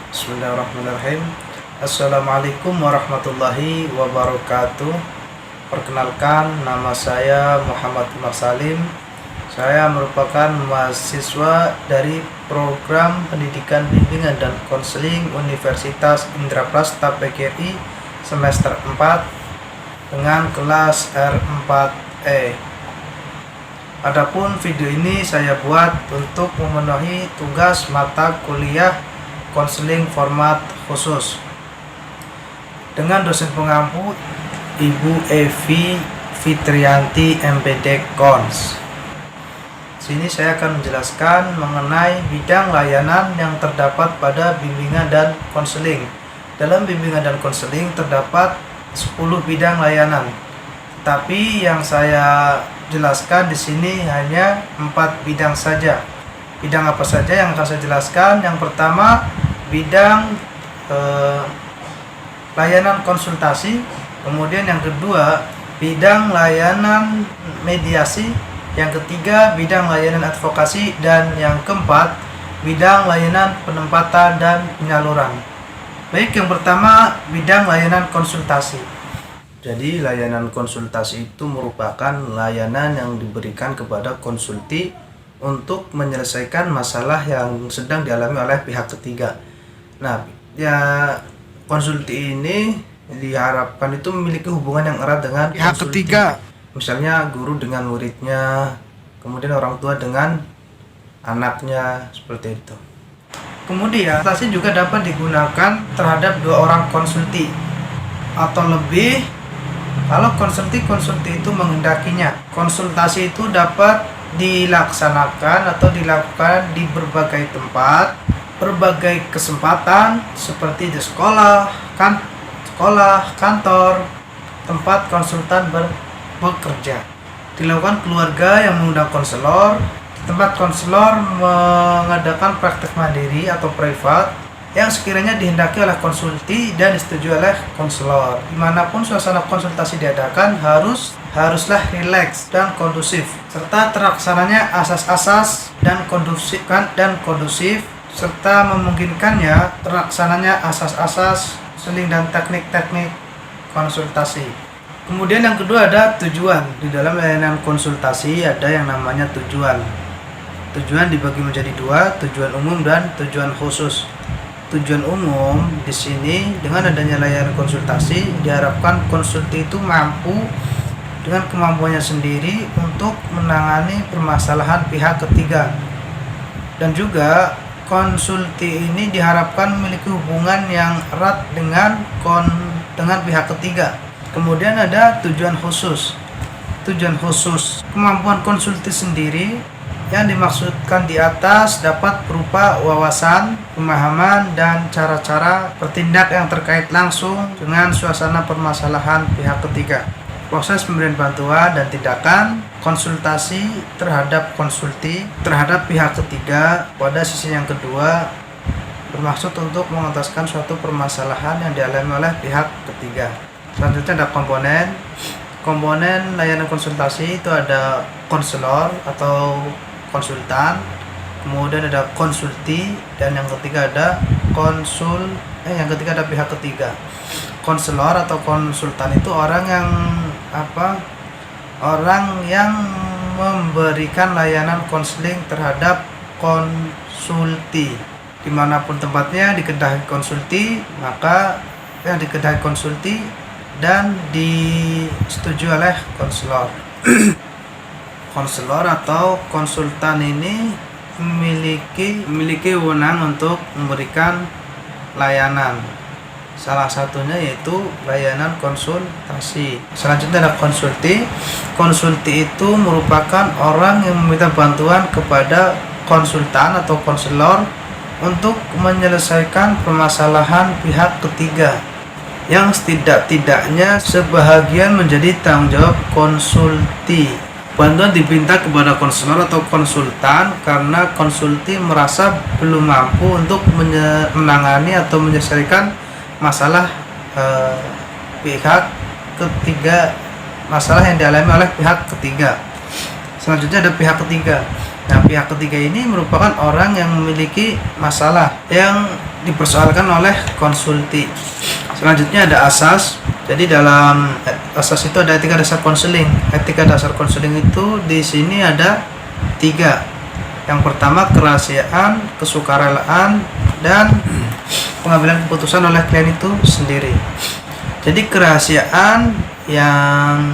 Bismillahirrahmanirrahim. Assalamualaikum warahmatullahi wabarakatuh. Perkenalkan, nama saya Muhammad Umar Salim. Saya merupakan mahasiswa dari program pendidikan bimbingan dan konseling Universitas Indraprasta PGRI semester 4 dengan kelas R4E. Adapun video ini saya buat untuk memenuhi tugas mata kuliah konseling format khusus dengan dosen pengampu Ibu Evi Fitrianti MPD Kons. Sini saya akan menjelaskan mengenai bidang layanan yang terdapat pada bimbingan dan konseling. Dalam bimbingan dan konseling terdapat 10 bidang layanan. Tapi yang saya jelaskan di sini hanya 4 bidang saja. Bidang apa saja yang akan saya jelaskan? Yang pertama, bidang layanan konsultasi. Kemudian yang kedua, bidang layanan mediasi. Yang ketiga, bidang layanan advokasi. Dan yang keempat, bidang layanan penempatan dan penyaluran. Baik, yang pertama, bidang layanan konsultasi. Jadi layanan konsultasi itu merupakan layanan yang diberikan kepada konsulti untuk menyelesaikan masalah yang sedang dialami oleh pihak ketiga. Nah, ya konsulti ini diharapkan itu memiliki hubungan yang erat dengan pihak ketiga. Misalnya guru dengan muridnya, kemudian orang tua dengan anaknya, seperti itu. Kemudian, konsultasi juga dapat digunakan terhadap 2 orang konsulti atau lebih kalau konsulti itu menghendakinya. Konsultasi itu dapat dilaksanakan atau dilakukan di berbagai tempat, berbagai kesempatan seperti di sekolah, kantor, tempat konsultan bekerja. Dilakukan keluarga yang mengundang konselor, tempat konselor mengadakan praktek mandiri atau privat yang sekiranya dihendaki oleh konsulti dan disetujui oleh konselor. Dimanapun suasana konsultasi diadakan haruslah rileks dan kondusif, serta terlaksananya asas-asas dan kondusif serta memungkinkannya terlaksananya asas-asas seling dan teknik-teknik konsultasi. Kemudian yang kedua ada tujuan. Di dalam layanan konsultasi ada yang namanya tujuan. Tujuan dibagi menjadi 2, tujuan umum dan tujuan khusus. Tujuan umum di sini dengan adanya layanan konsultasi diharapkan konsulti itu mampu dengan kemampuannya sendiri untuk menangani permasalahan pihak ketiga. Dan juga konsulti ini diharapkan memiliki hubungan yang erat dengan pihak ketiga. Kemudian ada tujuan khusus. Tujuan khusus, kemampuan konsulti sendiri yang dimaksudkan di atas dapat berupa wawasan, pemahaman, dan cara-cara bertindak yang terkait langsung dengan suasana permasalahan pihak ketiga. Proses pemberian bantuan dan tindakan konsultasi terhadap konsulti terhadap pihak ketiga pada sisi yang kedua bermaksud untuk mengentaskan suatu permasalahan yang dialami oleh pihak ketiga. Selanjutnya ada komponen layanan konsultasi. Itu ada konselor atau konsultan, kemudian ada konsulti, dan yang ketiga ada pihak ketiga. Konselor atau konsultan itu orang yang memberikan layanan konseling terhadap konsulti dimanapun tempatnya, di kedai konsulti, maka di kedai konsulti dan disetujui oleh konselor. Konselor atau konsultan ini memiliki wewenang untuk memberikan layanan. Salah satunya yaitu layanan konsultasi. Selanjutnya ada konsulti. Konsulti itu merupakan orang yang meminta bantuan kepada konsultan atau konselor untuk menyelesaikan permasalahan pihak ketiga yang setidak-tidaknya sebahagian menjadi tanggung jawab konsulti. Bantuan diminta kepada konselor atau konsultan karena konsulti merasa belum mampu untuk menangani atau menyelesaikan masalah pihak ketiga, masalah yang dialami oleh pihak ketiga. Selanjutnya ada pihak ketiga. Nah, pihak ketiga ini merupakan orang yang memiliki masalah yang dipersoalkan oleh konsulti. Selanjutnya ada asas. Jadi dalam asas itu ada etika dasar konseling. Etika dasar konseling itu di sini ada 3. Yang pertama kerahasiaan, kesukarelaan, dan pengambilan keputusan oleh klien itu sendiri. Jadi kerahasiaan yang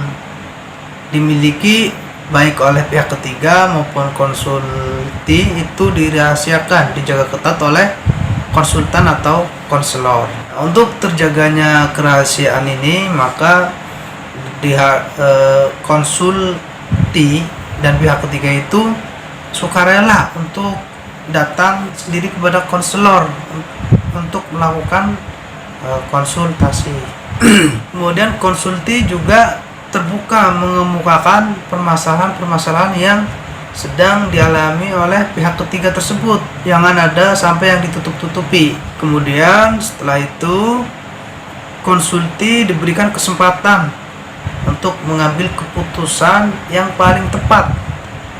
dimiliki baik oleh pihak ketiga maupun konsulti itu dirahasiakan, dijaga ketat oleh konsultan atau konselor. Untuk terjaganya kerahasiaan ini, maka konsulti dan pihak ketiga itu sukarela untuk datang sendiri kepada konselor untuk melakukan konsultasi. Kemudian konsulti juga terbuka mengemukakan permasalahan-permasalahan yang sedang dialami oleh pihak ketiga tersebut, jangan ada sampai yang ditutup-tutupi. Kemudian setelah itu konsulti diberikan kesempatan untuk mengambil keputusan yang paling tepat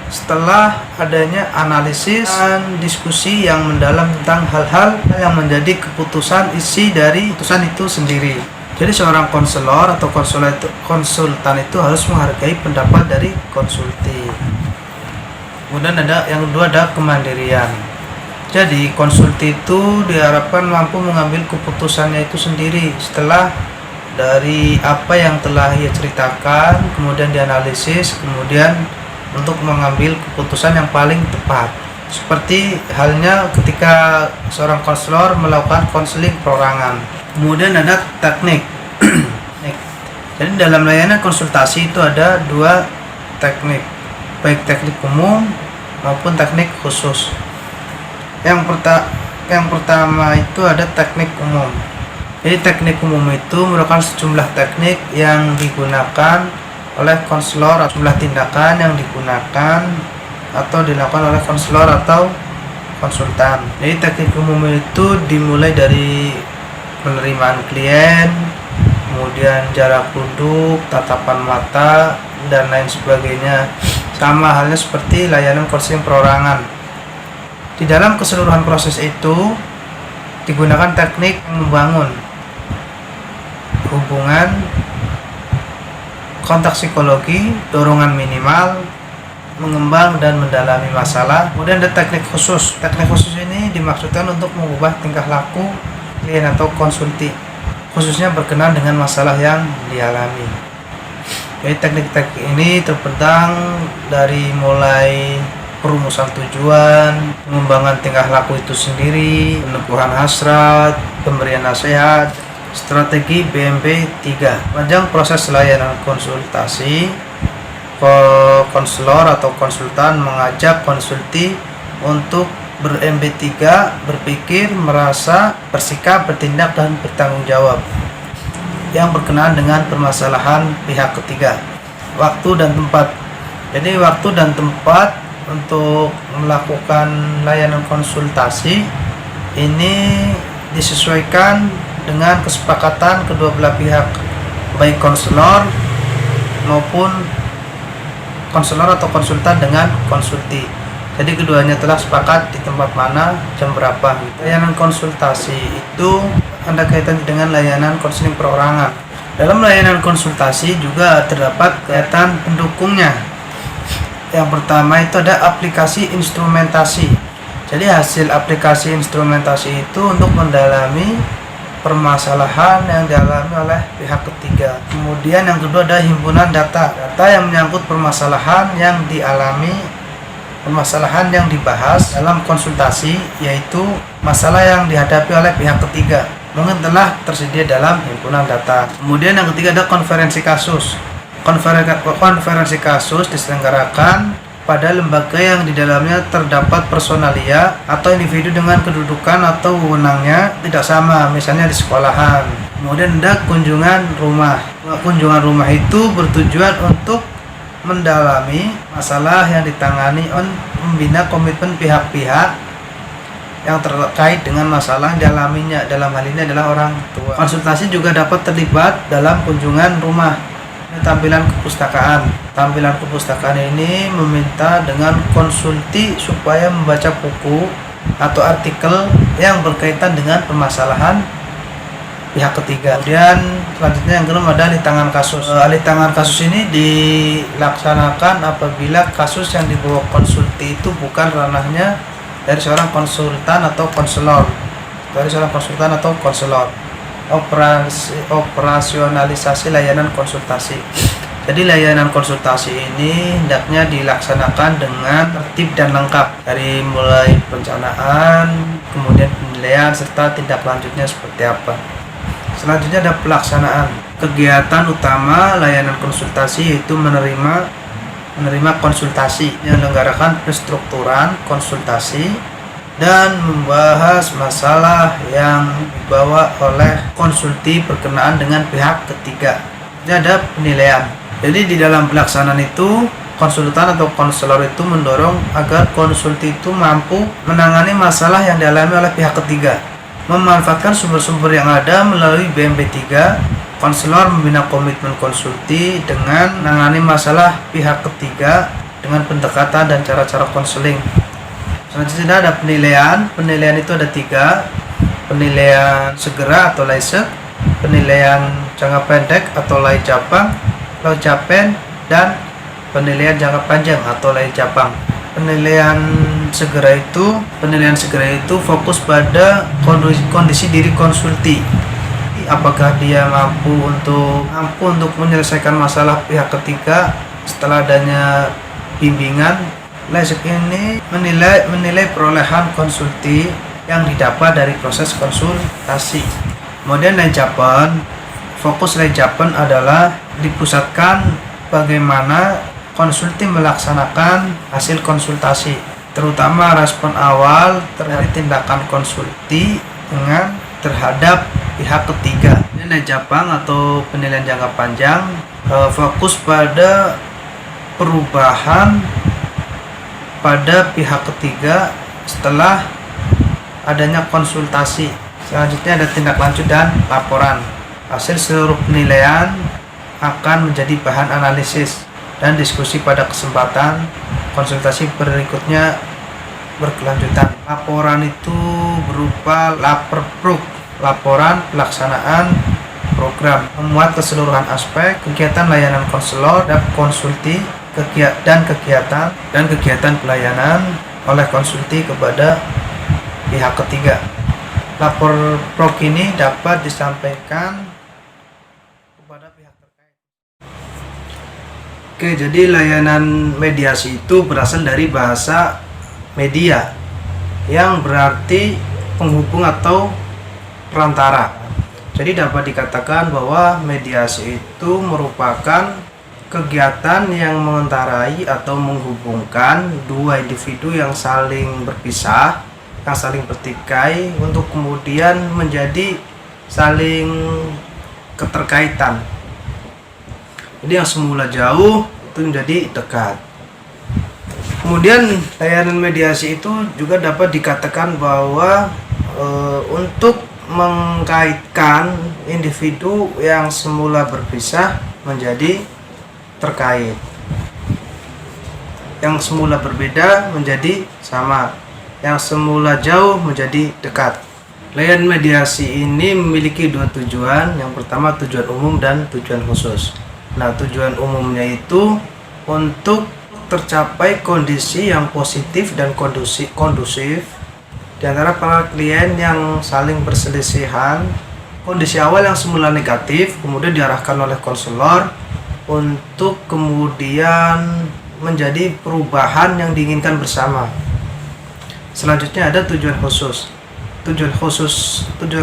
setelah adanya analisis dan diskusi yang mendalam tentang hal-hal yang menjadi keputusan isi dari keputusan itu sendiri. Jadi seorang konselor atau konsultan itu harus menghargai pendapat dari konsulti. Kemudian yang kedua ada kemandirian. Jadi konsulti itu diharapkan mampu mengambil keputusannya itu sendiri setelah dari apa yang telah ia ceritakan, kemudian dianalisis, kemudian untuk mengambil keputusan yang paling tepat. Seperti halnya ketika seorang konselor melakukan konseling perorangan. Kemudian ada teknik. Jadi dalam layanan konsultasi itu ada 2 teknik, baik teknik umum maupun teknik khusus. Yang pertama itu ada teknik umum. Jadi teknik umum itu merupakan sejumlah teknik yang digunakan oleh konselor, jumlah tindakan yang digunakan atau dilakukan oleh konselor atau konsultan. Jadi teknik umum itu dimulai dari penerimaan klien, kemudian jarak duduk, tatapan mata, dan lain sebagainya. Sama halnya seperti layanan konseling perorangan. Di dalam keseluruhan proses itu digunakan teknik membangun hubungan, kontak psikologi, dorongan minimal, mengembang dan mendalami masalah. Kemudian ada teknik khusus. Teknik khusus ini dimaksudkan untuk mengubah tingkah laku klien atau konsulti, khususnya berkenaan dengan masalah yang dialami. Jadi teknik-teknik ini terbentang dari mulai perumusan tujuan, pengembangan tingkah laku itu sendiri, peneguhan hasrat, pemberian nasihat, strategi BMP 3. Panjang proses layanan konsultasi, konselor atau konsultan mengajak konsulti untuk ber-MB3, berpikir, merasa, bersikap, bertindak, dan bertanggung jawab yang berkenaan dengan permasalahan pihak ketiga. Waktu dan tempat. Jadi waktu dan tempat untuk melakukan layanan konsultasi ini disesuaikan dengan kesepakatan kedua belah pihak, baik konselor maupun konselor atau konsultan dengan konsulti. Jadi keduanya telah sepakat di tempat mana, jam berapa. Layanan konsultasi itu ada kaitan dengan layanan konseling perorangan. Dalam layanan konsultasi juga terdapat kegiatan pendukungnya. Yang pertama itu ada aplikasi instrumentasi. Jadi hasil aplikasi instrumentasi itu untuk mendalami permasalahan yang dialami oleh pihak ketiga. Kemudian yang kedua ada himpunan data yang menyangkut permasalahan yang dialami, permasalahan yang dibahas dalam konsultasi, yaitu masalah yang dihadapi oleh pihak ketiga, mungkin telah tersedia dalam himpunan data. Kemudian yang ketiga ada konferensi kasus. Konferensi kasus diselenggarakan pada lembaga yang di dalamnya terdapat personalia atau individu dengan kedudukan atau wewenangnya tidak sama, misalnya di sekolahan. Kemudian ada kunjungan rumah. Kunjungan rumah itu bertujuan untuk mendalami masalah yang ditangani, membina komitmen pihak-pihak yang terkait dengan masalah yang dialaminya. Dalam hal ini adalah orang tua. Konsultasi juga dapat terlibat dalam kunjungan rumah. Tampilan kepustakaan. Tampilan kepustakaan ini meminta dengan konsulti supaya membaca buku atau artikel yang berkaitan dengan permasalahan pihak ketiga. Kemudian selanjutnya yang kelima ada alih tangan kasus. Alih tangan kasus ini dilaksanakan apabila kasus yang dibawa konsulti itu bukan ranahnya dari seorang konsultan atau konselor. Operasionalisasi layanan konsultasi. Jadi layanan konsultasi ini hendaknya dilaksanakan dengan tertib dan lengkap, dari mulai perencanaan, kemudian penilaian, serta tindak lanjutnya seperti apa. Selanjutnya ada pelaksanaan. Kegiatan utama layanan konsultasi yaitu menerima konsultasi, menyelenggarakan penstrukturan konsultasi, dan membahas masalah yang dibawa oleh konsulti berkenaan dengan pihak ketiga. Ini ada penilaian. Jadi di dalam pelaksanaan itu, konsultan atau konselor itu mendorong agar konsulti itu mampu menangani masalah yang dialami oleh pihak ketiga, memanfaatkan sumber-sumber yang ada melalui BMP3. Konselor membina komitmen konsulti dengan menangani masalah pihak ketiga dengan pendekatan dan cara-cara konseling. Selanjutnya ada penilaian. Penilaian itu ada 3. Penilaian segera atau LAISEG, penilaian jangka pendek atau LAIJAPAN, dan penilaian jangka panjang atau LAIJAPAN. Penilaian segera itu fokus pada kondisi diri konsulti. Apakah dia mampu untuk menyelesaikan masalah pihak ketiga setelah adanya bimbingan. LAISEG ini menilai perolehan konsulti yang didapat dari proses konsultasi. Kemudian LAIJAPAN, fokus LAIJAPAN adalah dipusatkan bagaimana konsulti melaksanakan hasil konsultasi, terutama respon awal terhadap tindakan konsulti terhadap pihak ketiga. Ini LAIJAPAN atau penilaian jangka panjang, fokus pada perubahan pada pihak ketiga setelah adanya konsultasi. Selanjutnya ada tindak lanjut dan laporan. Hasil seluruh penilaian akan menjadi bahan analisis dan diskusi pada kesempatan konsultasi berikutnya berkelanjutan. Laporan itu berupa laperpruk, laporan pelaksanaan program, memuat keseluruhan aspek kegiatan layanan konselor dan konsulti dan kegiatan pelayanan oleh konsulti kepada pihak ketiga. Lapor prok ini dapat disampaikan kepada pihak terkait. Oke, jadi layanan mediasi itu berasal dari bahasa media yang berarti penghubung atau perantara. Jadi dapat dikatakan bahwa mediasi itu merupakan kegiatan yang mengendarai atau menghubungkan dua individu yang saling berpisah, yang saling bertikai, untuk kemudian menjadi saling keterkaitan. Jadi yang semula jauh itu menjadi dekat. Kemudian layanan mediasi itu juga dapat dikatakan bahwa untuk mengkaitkan individu yang semula berpisah menjadi terkait, yang semula berbeda menjadi sama, yang semula jauh menjadi dekat. Layanan mediasi ini memiliki 2 tujuan. Yang pertama tujuan umum dan tujuan khusus. Nah, tujuan umumnya itu untuk tercapai kondisi yang positif dan kondusif di antara para klien yang saling perselisihan. Kondisi awal yang semula negatif kemudian diarahkan oleh konselor untuk kemudian menjadi perubahan yang diinginkan bersama. Selanjutnya ada tujuan khusus. Tujuan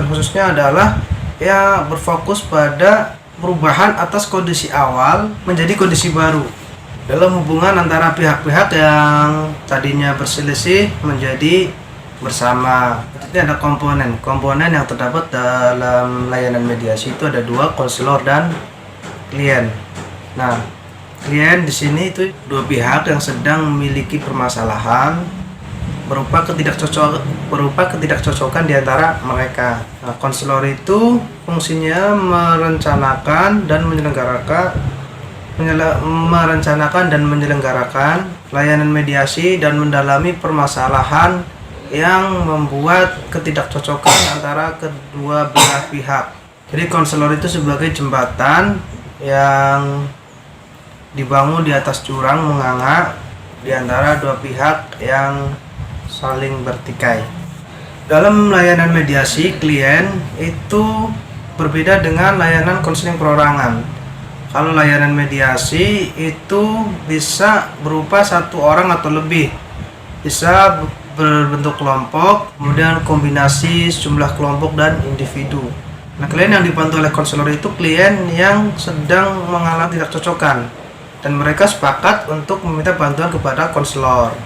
khususnya adalah ya berfokus pada perubahan atas kondisi awal menjadi kondisi baru dalam hubungan antara pihak-pihak yang tadinya berselisih menjadi bersama. Jadi ada komponen yang terdapat dalam layanan mediasi itu ada 2, konselor dan klien. Nah, klien di sini itu 2 pihak yang sedang memiliki permasalahan berupa ketidakcocokan di antara mereka. Nah, konselor itu fungsinya merencanakan dan menyelenggarakan layanan mediasi dan mendalami permasalahan yang membuat ketidakcocokan antara kedua belah pihak. Jadi konselor itu sebagai jembatan yang dibangun di atas jurang menganga di antara dua pihak yang saling bertikai. Dalam layanan mediasi, klien itu berbeda dengan layanan konseling perorangan. Kalau layanan mediasi itu bisa berupa satu orang atau lebih, bisa berbentuk kelompok, kemudian kombinasi sejumlah kelompok dan individu. Nah, klien yang dibantu oleh konselor itu klien yang sedang mengalami ketidakcocokan dan mereka sepakat untuk meminta bantuan kepada konselor.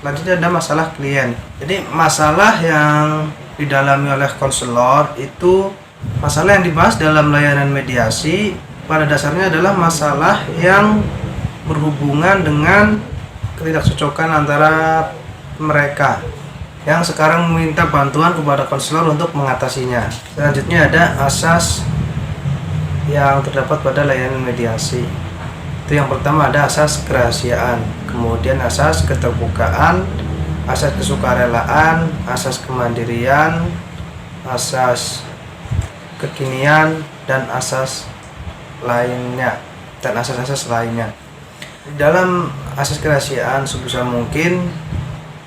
Selanjutnya ada masalah klien. Jadi masalah yang didalami oleh konselor itu masalah yang dibahas dalam layanan mediasi pada dasarnya adalah masalah yang berhubungan dengan ketidakcocokan antara mereka yang sekarang meminta bantuan kepada konselor untuk mengatasinya. Selanjutnya ada asas yang terdapat pada layanan mediasi. Itu yang pertama ada asas kerahasiaan, kemudian asas keterbukaan, asas kesukarelaan, asas kemandirian, asas kekinian, dan asas lainnya, dan asas-asas lainnya. Dalam asas kerahasiaan sebisa mungkin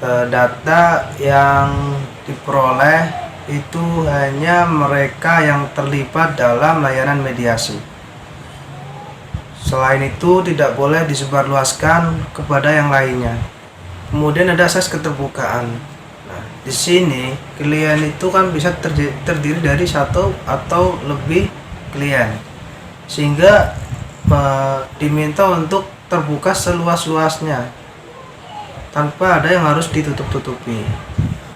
data yang diperoleh itu hanya mereka yang terlibat dalam layanan mediasi. Selain itu tidak boleh disebarluaskan kepada yang lainnya. Kemudian ada asas keterbukaan. Nah, di sini klien itu kan bisa terdiri dari satu atau lebih klien, sehingga diminta untuk terbuka seluas-luasnya tanpa ada yang harus ditutup-tutupi.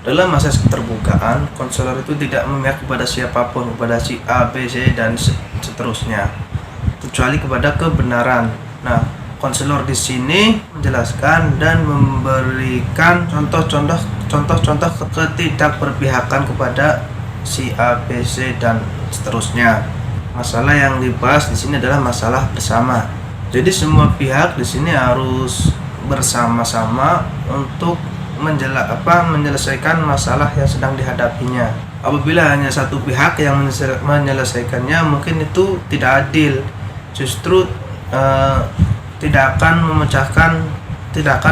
Dalam asas keterbukaan, konselor itu tidak memihak kepada siapapun, kepada si A, B, C, dan seterusnya, kecuali kepada kebenaran. Nah, konselor di sini menjelaskan dan memberikan contoh-contoh ketidakberpihakan kepada si A, B, C, dan seterusnya. Masalah yang dibahas di sini adalah masalah bersama. Jadi semua pihak di sini harus bersama-sama untuk menyelesaikan masalah yang sedang dihadapinya. Apabila hanya satu pihak yang menyelesaikannya, mungkin itu tidak adil. Justru tidak akan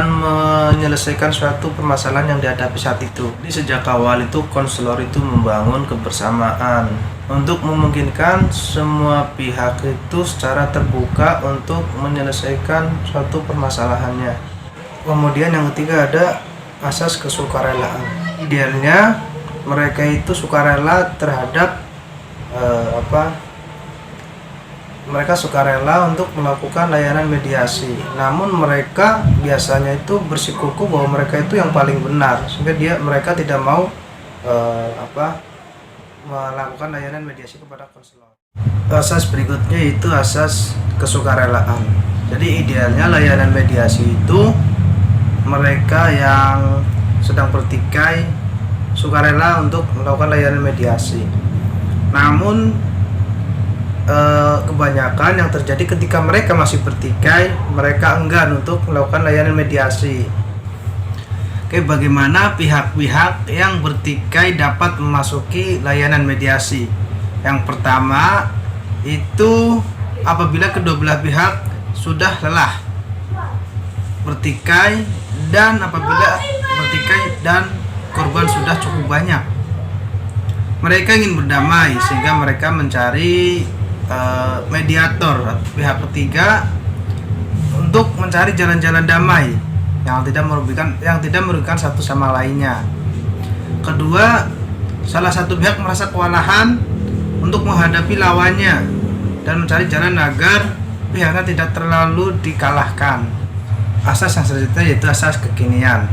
menyelesaikan suatu permasalahan yang dihadapi saat itu. Jadi sejak awal itu konselor itu membangun kebersamaan untuk memungkinkan semua pihak itu secara terbuka untuk menyelesaikan suatu permasalahannya. Kemudian yang ketiga ada asas kesukarelaan. Idealnya mereka itu sukarela terhadap mereka sukarela untuk melakukan layanan mediasi. Namun mereka biasanya itu bersikukuh bahwa mereka itu yang paling benar, sehingga mereka tidak mau melakukan layanan mediasi kepada konselor. Asas berikutnya itu asas kesukarelaan. Jadi idealnya layanan mediasi itu mereka yang sedang bertikai sukarela untuk melakukan layanan mediasi. Namun kebanyakan yang terjadi ketika mereka masih bertikai, mereka enggan untuk melakukan layanan mediasi. Oke, bagaimana pihak-pihak yang bertikai dapat memasuki layanan mediasi? Yang pertama itu apabila kedua belah pihak sudah lelah bertikai, dan apabila bertikai dan korban sudah cukup banyak, mereka ingin berdamai sehingga mereka mencari mediator pihak ketiga untuk mencari jalan-jalan damai yang tidak merugikan satu sama lainnya. Kedua, salah satu pihak merasa kewalahan untuk menghadapi lawannya dan mencari jalan agar pihaknya tidak terlalu dikalahkan. Asas yang selanjutnya yaitu asas kekinian.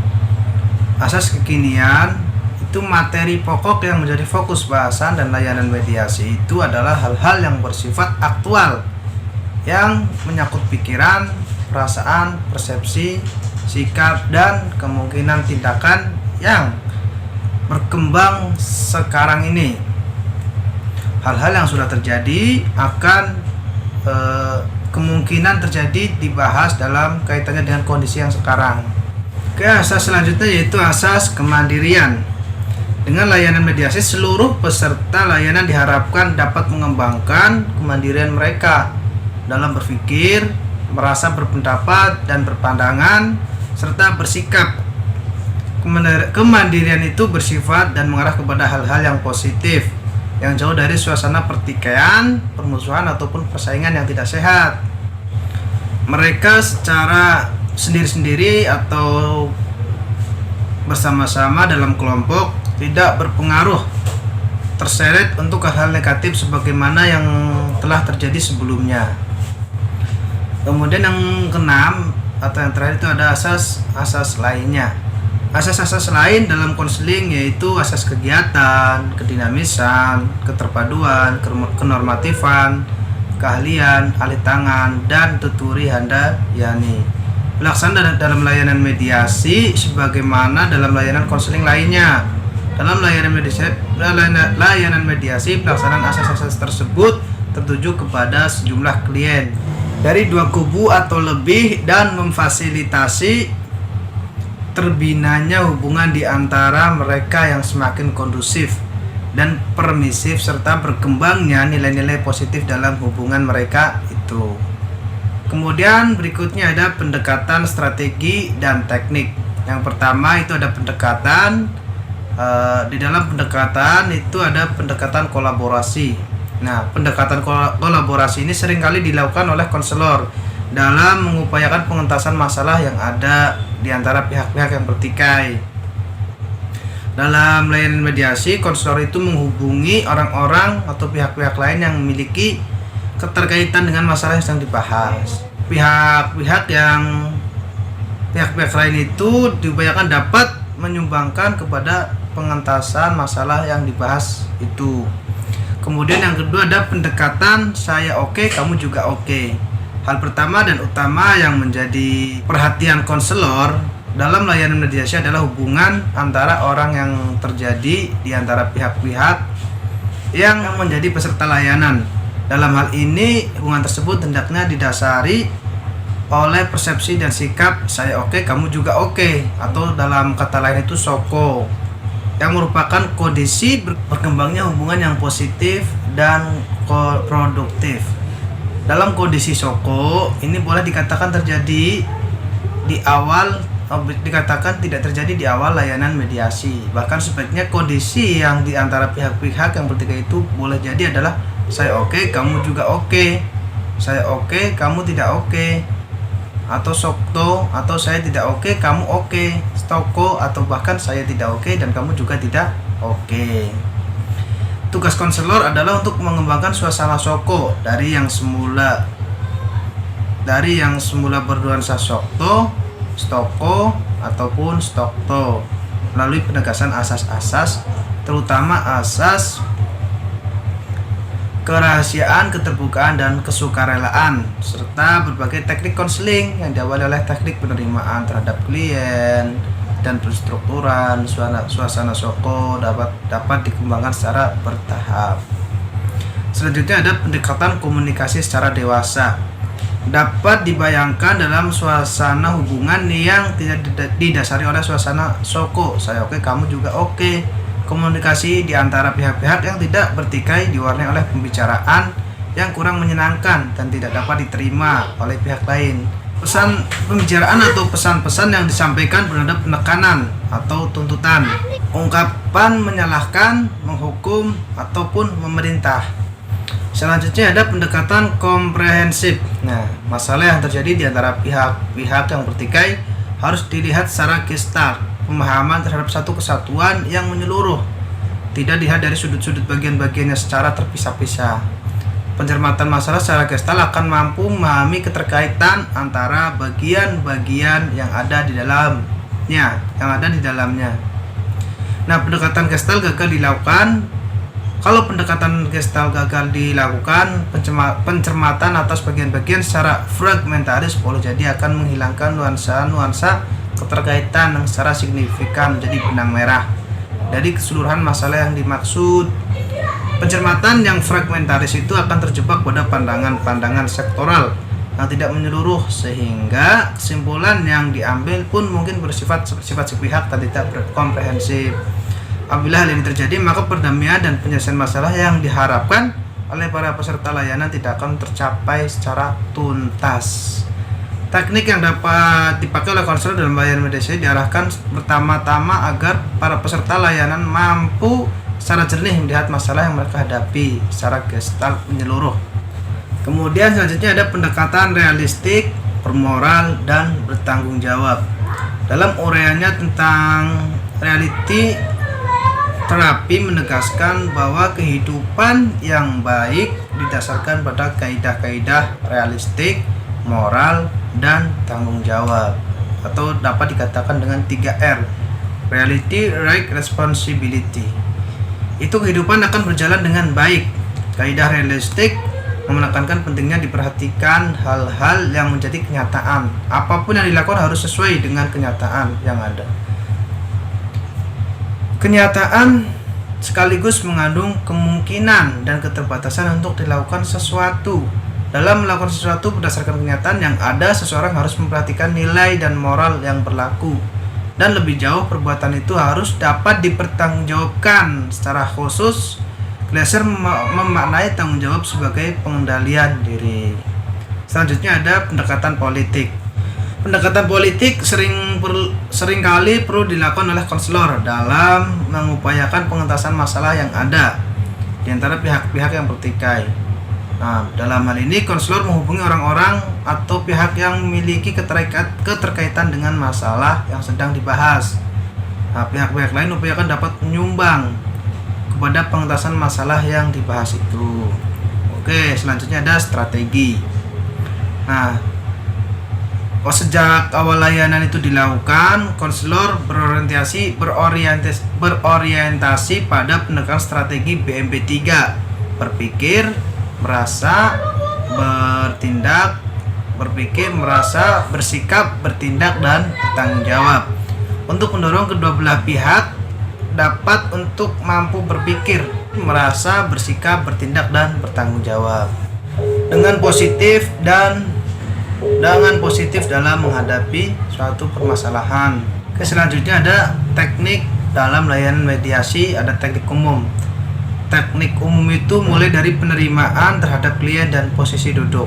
Asas kekinian itu materi pokok yang menjadi fokus bahasan dan layanan mediasi itu adalah hal-hal yang bersifat aktual yang menyangkut pikiran, perasaan, persepsi, sikap, dan kemungkinan tindakan yang berkembang sekarang ini. Hal-hal yang sudah terjadi akan kemungkinan terjadi dibahas dalam kaitannya dengan kondisi yang sekarang. Oke, asas selanjutnya yaitu asas kemandirian. Dengan layanan mediasi, seluruh peserta layanan diharapkan dapat mengembangkan kemandirian mereka dalam berpikir, merasa berpendapat dan berpandangan, serta bersikap. Kemandirian itu bersifat dan mengarah kepada hal-hal yang positif, yang jauh dari suasana pertikaian, permusuhan, ataupun persaingan yang tidak sehat. Mereka secara sendiri-sendiri atau bersama-sama dalam kelompok tidak berpengaruh terseret untuk hal-hal negatif sebagaimana yang telah terjadi sebelumnya. Kemudian yang keenam atau yang terakhir itu ada asas lainnya. Asas-asas lain dalam konseling yaitu asas kegiatan, kedinamisan, keterpaduan, kenormatifan, keahlian, alih tangan, dan tuturi handayani. Pelaksanaan dalam layanan mediasi sebagaimana dalam layanan konseling lainnya. Dalam layanan mediasi, pelaksanaan asas-asas tersebut tertuju kepada sejumlah klien dari dua kubu atau lebih dan memfasilitasi terbinanya hubungan di antara mereka yang semakin kondusif dan permisif serta berkembangnya nilai-nilai positif dalam hubungan mereka itu. Kemudian berikutnya ada pendekatan strategi dan teknik. Yang pertama itu ada pendekatan. Di dalam pendekatan itu ada pendekatan kolaborasi. Nah, pendekatan kolaborasi ini seringkali dilakukan oleh konselor dalam mengupayakan pengentasan masalah yang ada di antara pihak-pihak yang bertikai. Dalam layanan mediasi, konselor itu menghubungi orang-orang atau pihak-pihak lain yang memiliki keterkaitan dengan masalah yang sedang dibahas. Pihak-pihak lain itu diupayakan dapat menyumbangkan kepada pengentasan masalah yang dibahas itu. Kemudian yang kedua ada pendekatan saya oke, kamu juga oke. Hal pertama dan utama yang menjadi perhatian konselor dalam layanan mediasi adalah hubungan antara orang yang terjadi di antara pihak-pihak yang menjadi peserta layanan. Dalam hal ini, hubungan tersebut hendaknya didasari oleh persepsi dan sikap saya oke, kamu juga oke, atau dalam kata lain itu SOKO, yang merupakan kondisi berkembangnya hubungan yang positif dan produktif. Dalam kondisi SOKO ini boleh dikatakan terjadi di awal, dikatakan tidak terjadi di awal layanan mediasi. Bahkan sebaiknya kondisi yang di antara pihak-pihak yang bertikai itu boleh jadi adalah saya oke, kamu juga oke, saya oke, kamu tidak oke, atau SOKTO, atau saya tidak oke, kamu oke, STOKO, atau bahkan saya tidak oke dan kamu juga tidak oke. Tugas konselor adalah untuk mengembangkan suasana SOKO dari yang semula bernuansa SOKTO, STOKO, ataupun STOKTO melalui penegasan asas-asas, terutama asas kerahasiaan, keterbukaan, dan kesukarelaan, serta berbagai teknik konseling yang diawali oleh teknik penerimaan terhadap klien dan penstrukturan suasana SOKO dapat dikembangkan secara bertahap. Selanjutnya ada pendekatan komunikasi secara dewasa. Dapat dibayangkan dalam suasana hubungan yang tidak didasari oleh suasana SOKO, saya oke, kamu juga oke. Komunikasi di antara pihak-pihak yang tidak bertikai diwarnai oleh pembicaraan yang kurang menyenangkan dan tidak dapat diterima oleh pihak lain. Pesan pembicaraan atau pesan-pesan yang disampaikan berada penekanan atau tuntutan, ungkapan menyalahkan, menghukum, ataupun memerintah. Selanjutnya ada pendekatan komprehensif. Nah, masalah yang terjadi di antara pihak-pihak yang bertikai harus dilihat secara gestalt, pemahaman terhadap satu kesatuan yang menyeluruh, tidak dilihat dari sudut-sudut bagian-bagiannya secara terpisah-pisah. Pencermatan masalah secara gestalt akan mampu memahami keterkaitan antara bagian-bagian yang ada di dalamnya. Nah, pendekatan gestalt gagal dilakukan. Kalau pendekatan gestalt gagal dilakukan, pencermatan atas bagian-bagian secara fragmentaris boleh jadi akan menghilangkan nuansa-nuansa keterkaitan yang secara signifikan menjadi benang merah dari keseluruhan masalah yang dimaksud. Pencermatan yang fragmentaris itu akan terjebak pada pandangan-pandangan sektoral yang tidak menyeluruh, sehingga kesimpulan yang diambil pun mungkin bersifat sepihak dan tidak komprehensif. Apabila hal ini terjadi, maka perdamaian dan penyelesaian masalah yang diharapkan oleh para peserta layanan tidak akan tercapai secara tuntas. Teknik yang dapat dipakai oleh konselor dalam layanan mediasi diarahkan pertama-tama agar para peserta layanan mampu secara jernih melihat masalah yang mereka hadapi secara gestalt menyeluruh. Kemudian selanjutnya ada pendekatan realistik, bermoral, dan bertanggung jawab. Dalam uraiannya tentang reality, terapi menegaskan bahwa kehidupan yang baik didasarkan pada kaidah-kaidah realistik, moral, dan tanggung jawab, atau dapat dikatakan dengan 3R: reality, right, responsibility. Itu kehidupan akan berjalan dengan baik. Kaidah realistik menekankan pentingnya diperhatikan hal-hal yang menjadi kenyataan. Apapun yang dilakukan harus sesuai dengan kenyataan yang ada. Kenyataan sekaligus mengandung kemungkinan dan keterbatasan untuk dilakukan sesuatu. Dalam melakukan sesuatu berdasarkan kenyataan yang ada, seseorang harus memperhatikan nilai dan moral yang berlaku. Dan lebih jauh, perbuatan itu harus dapat dipertanggungjawabkan. Secara khusus, Glasser memaknai tanggung jawab sebagai pengendalian diri. Selanjutnya ada pendekatan politik. Pendekatan politik seringkali perlu dilakukan oleh konselor dalam mengupayakan pengentasan masalah yang ada di antara pihak-pihak yang bertikai. Nah, dalam hal ini konselor menghubungi orang-orang atau pihak yang memiliki keterkaitan dengan masalah yang sedang dibahas. Nah, pihak-pihak lain upayakan dapat menyumbang kepada pengentasan masalah yang dibahas itu. Oke, selanjutnya ada strategi. Nah, sejak awal layanan itu dilakukan, konselor berorientasi pada pendekatan strategi BMP3: berpikir, merasa, bertindak, berpikir, merasa, bersikap, bertindak, dan bertanggung jawab. Untuk mendorong kedua belah pihak dapat untuk mampu berpikir, merasa, bersikap, bertindak, dan bertanggung jawab dengan positif dalam menghadapi suatu permasalahan. Selanjutnya ada teknik dalam layanan mediasi, ada teknik umum. Teknik umum itu mulai dari penerimaan terhadap klien dan posisi duduk.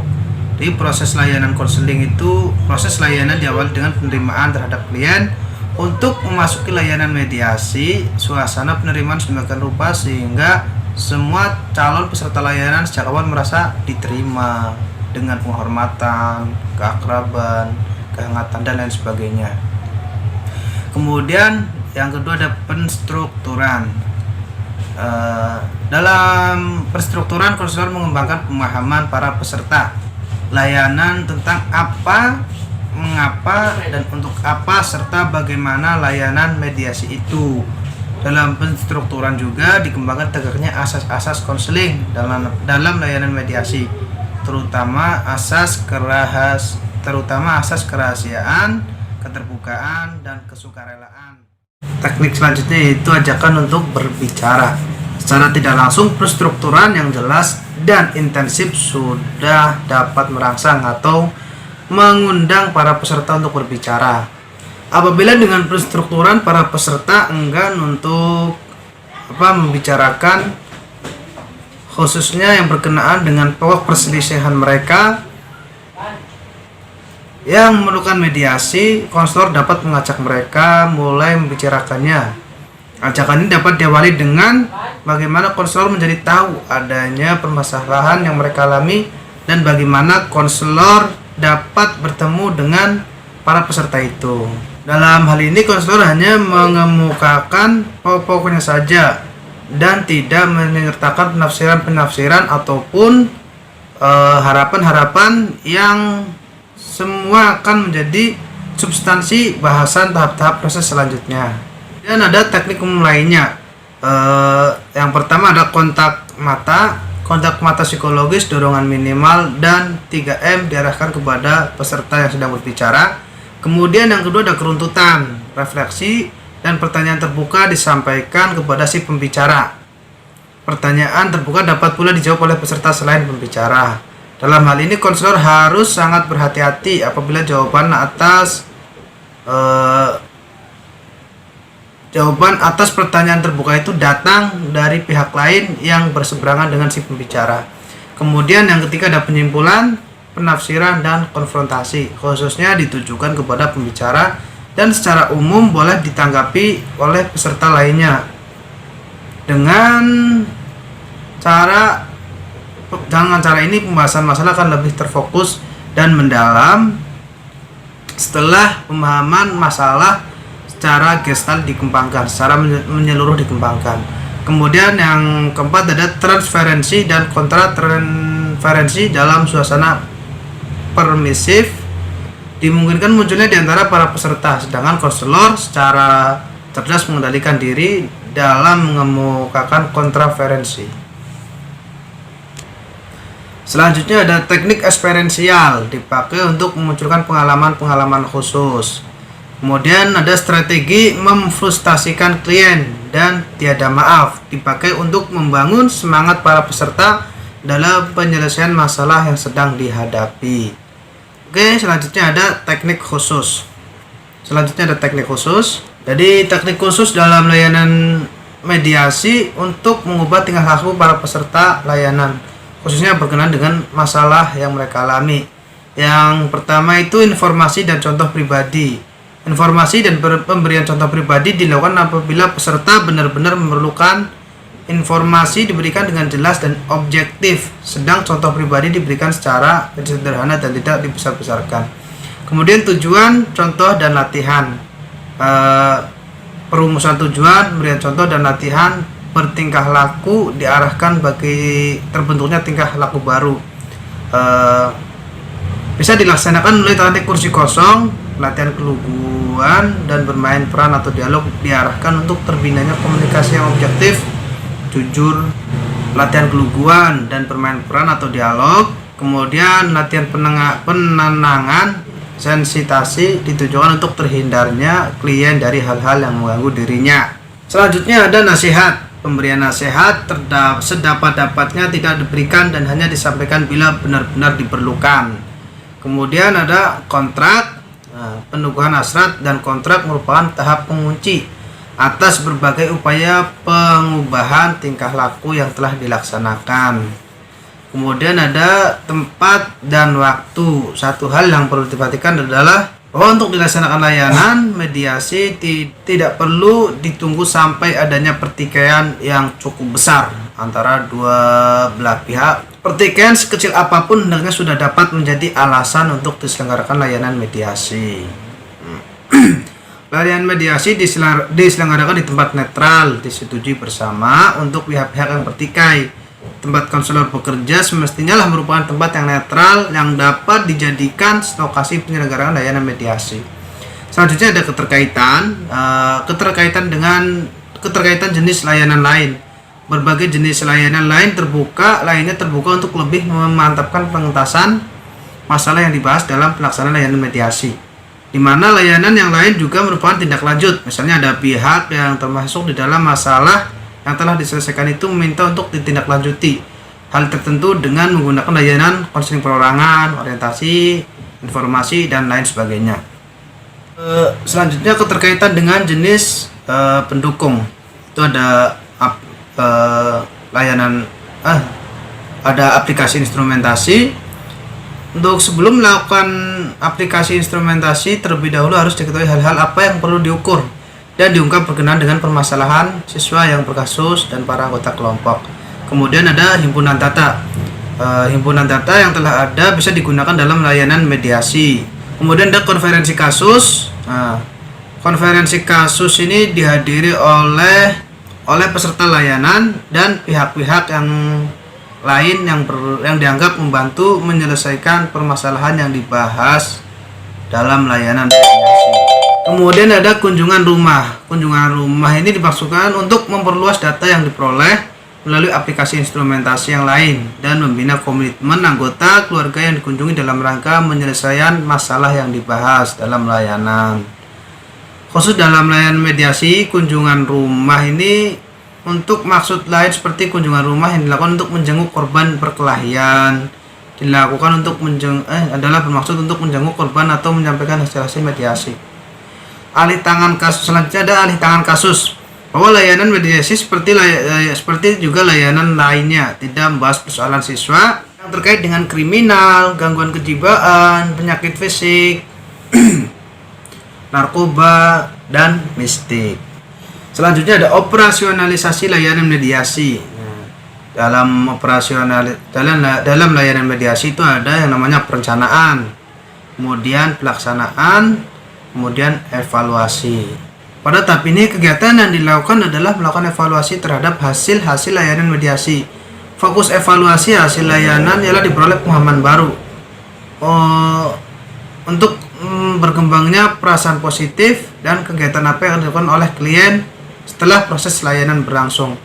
Di proses layanan konseling itu, proses layanan diawali dengan penerimaan terhadap klien. Untuk memasuki layanan mediasi, suasana penerimaan sedemikian rupa sehingga semua calon peserta layanan sejak awal merasa diterima dengan penghormatan, keakraban, kehangatan, dan lain sebagainya. Kemudian yang kedua ada penstrukturan. Dalam penstrukturan, konselor mengembangkan pemahaman para peserta layanan tentang apa, mengapa, dan untuk apa, serta bagaimana layanan mediasi itu. Dalam penstrukturan juga dikembangkan tegaknya asas-asas konseling dalam layanan mediasi, terutama asas kerahasiaan, keterbukaan, dan kesukarelaan. Teknik selanjutnya yaitu ajakan untuk berbicara. Secara tidak langsung, penstrukturan yang jelas dan intensif sudah dapat merangsang atau mengundang para peserta untuk berbicara. Apabila dengan penstrukturan para peserta enggan untuk membicarakan khususnya yang berkenaan dengan pokok perselisihan mereka yang memerlukan mediasi, konselor dapat mengajak mereka mulai membicarakannya. Ajakan ini dapat diawali dengan bagaimana konselor menjadi tahu adanya permasalahan yang mereka alami dan bagaimana konselor dapat bertemu dengan para peserta itu. Dalam hal ini konselor hanya mengemukakan pokok-pokoknya saja dan tidak menyertakan penafsiran-penafsiran ataupun harapan-harapan yang semua akan menjadi substansi bahasan tahap-tahap proses selanjutnya. Dan ada teknik umum lainnya. Yang pertama ada kontak mata psikologis, dorongan minimal, dan 3M diarahkan kepada peserta yang sedang berbicara. Kemudian yang kedua ada keruntutan, refleksi, dan pertanyaan terbuka disampaikan kepada si pembicara. Pertanyaan terbuka dapat pula dijawab oleh peserta selain pembicara. Dalam hal ini konselor harus sangat berhati-hati apabila jawaban atas pertanyaan terbuka itu datang dari pihak lain yang berseberangan dengan si pembicara. Kemudian yang ketiga ada penyimpulan, penafsiran, dan konfrontasi, khususnya ditujukan kepada pembicara dan secara umum boleh ditanggapi oleh peserta lainnya. Dengan cara ini pembahasan masalah akan lebih terfokus dan mendalam setelah pemahaman masalah secara gestalt dikembangkan, secara menyeluruh dikembangkan. Kemudian yang keempat ada transferensi dan kontratransferensi dalam suasana permisif dimungkinkan munculnya di antara para peserta, sedangkan konselor secara cerdas mengendalikan diri dalam mengemukakan kontraferensi. Selanjutnya ada teknik eksperiensial, dipakai untuk memunculkan pengalaman-pengalaman khusus. Kemudian ada strategi memfrustasikan klien dan tiada maaf, dipakai untuk membangun semangat para peserta dalam penyelesaian masalah yang sedang dihadapi. Oke, selanjutnya ada teknik khusus. Jadi teknik khusus dalam layanan mediasi untuk mengubah tingkah laku para peserta layanan, khususnya berkenaan dengan masalah yang mereka alami. Yang pertama itu informasi dan contoh pribadi. Informasi dan pemberian contoh pribadi dilakukan apabila peserta benar-benar memerlukan informasi diberikan dengan jelas dan objektif, sedang contoh pribadi diberikan secara sederhana dan tidak dibesar-besarkan. Kemudian tujuan, contoh, dan latihan. Perumusan tujuan, pemberian contoh, dan latihan bertingkah laku diarahkan bagi terbentuknya tingkah laku baru. Bisa dilaksanakan melalui teknik kursi kosong, latihan keluguan, dan bermain peran atau dialog diarahkan untuk terbinanya komunikasi yang objektif, jujur. Latihan keluguan dan bermain peran atau dialog. Kemudian latihan penenangan, sensitasi ditujukan untuk terhindarnya klien dari hal-hal yang mengganggu dirinya. Selanjutnya ada nasihat. Pemberian nasihat sedapat-dapatnya tidak diberikan dan hanya disampaikan bila benar-benar diperlukan. Kemudian ada kontrak. Penugahan hasrat dan kontrak merupakan tahap pengunci atas berbagai upaya pengubahan tingkah laku yang telah dilaksanakan. Kemudian ada tempat dan waktu. Satu hal yang perlu diperhatikan adalah bahwa untuk dilaksanakan layanan mediasi tidak perlu ditunggu sampai adanya pertikaian yang cukup besar antara dua belah pihak. Pertikaian sekecil apapun hendaknya sudah dapat menjadi alasan untuk diselenggarakan layanan mediasi. Layanan mediasi diselenggarakan di tempat netral, disetujui bersama untuk pihak-pihak yang bertikai. Tempat konselor bekerja semestinya lah merupakan tempat yang netral yang dapat dijadikan lokasi penyelenggaraan layanan mediasi. Selanjutnya ada keterkaitan jenis layanan lain. Berbagai jenis layanan lainnya terbuka untuk lebih memantapkan pengentasan masalah yang dibahas dalam pelaksanaan layanan mediasi, di mana layanan yang lain juga merupakan tindak lanjut. Misalnya ada pihak yang termasuk di dalam masalah yang telah diselesaikan itu meminta untuk ditindaklanjuti hal tertentu dengan menggunakan layanan konseling perorangan, orientasi, informasi, dan lain sebagainya. Selanjutnya keterkaitan dengan jenis pendukung. Itu ada ada aplikasi instrumentasi. Untuk sebelum melakukan aplikasi instrumentasi, terlebih dahulu harus diketahui hal-hal apa yang perlu diukur dan diungkap berkenaan dengan permasalahan siswa yang berkasus dan para anggota kelompok. Kemudian ada himpunan data. Himpunan data yang telah ada bisa digunakan dalam layanan mediasi. Kemudian ada konferensi kasus. Konferensi kasus ini dihadiri oleh peserta layanan dan pihak-pihak yang lain yang dianggap membantu menyelesaikan permasalahan yang dibahas dalam layanan mediasi. Kemudian ada kunjungan rumah. Kunjungan rumah ini dimaksudkan untuk memperluas data yang diperoleh melalui aplikasi instrumentasi yang lain dan membina komitmen anggota keluarga yang dikunjungi dalam rangka penyelesaian masalah yang dibahas dalam layanan. Khusus dalam layanan mediasi, kunjungan rumah ini untuk maksud lain seperti kunjungan rumah yang dilakukan untuk menjenguk korban perkelahian, dilakukan untuk adalah bermaksud untuk menjenguk korban atau menyampaikan hasil-hasil mediasi. Alih tangan kasus selanjutnya ada alih tangan kasus, bahwa layanan mediasi seperti juga layanan lainnya tidak membahas persoalan siswa yang terkait dengan kriminal, gangguan kejiwaan, penyakit fisik, narkoba, dan mistik. Selanjutnya ada operasionalisasi layanan mediasi. Dalam layanan mediasi itu ada yang namanya perencanaan, kemudian pelaksanaan, kemudian evaluasi. Pada tahap ini kegiatan yang dilakukan adalah melakukan evaluasi terhadap hasil layanan mediasi. Fokus evaluasi hasil layanan ialah diperoleh pemahaman baru untuk berkembangnya perasaan positif dan kegiatan apa yang dilakukan oleh klien setelah proses layanan berlangsung.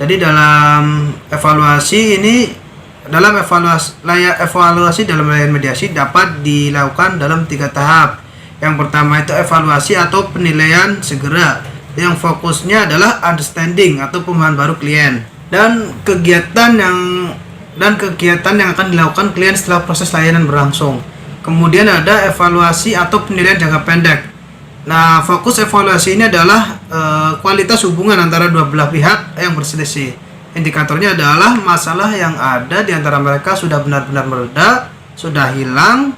Jadi dalam evaluasi dalam layanan mediasi dapat dilakukan dalam 3 tahap. Yang pertama itu evaluasi atau penilaian segera, yang fokusnya adalah understanding atau pemahaman baru klien dan kegiatan yang akan dilakukan klien setelah proses layanan berlangsung. Kemudian ada evaluasi atau penilaian jangka pendek. Nah, fokus evaluasi ini adalah kualitas hubungan antara dua belah pihak yang berselisih. Indikatornya adalah masalah yang ada di antara mereka sudah benar-benar mereda, sudah hilang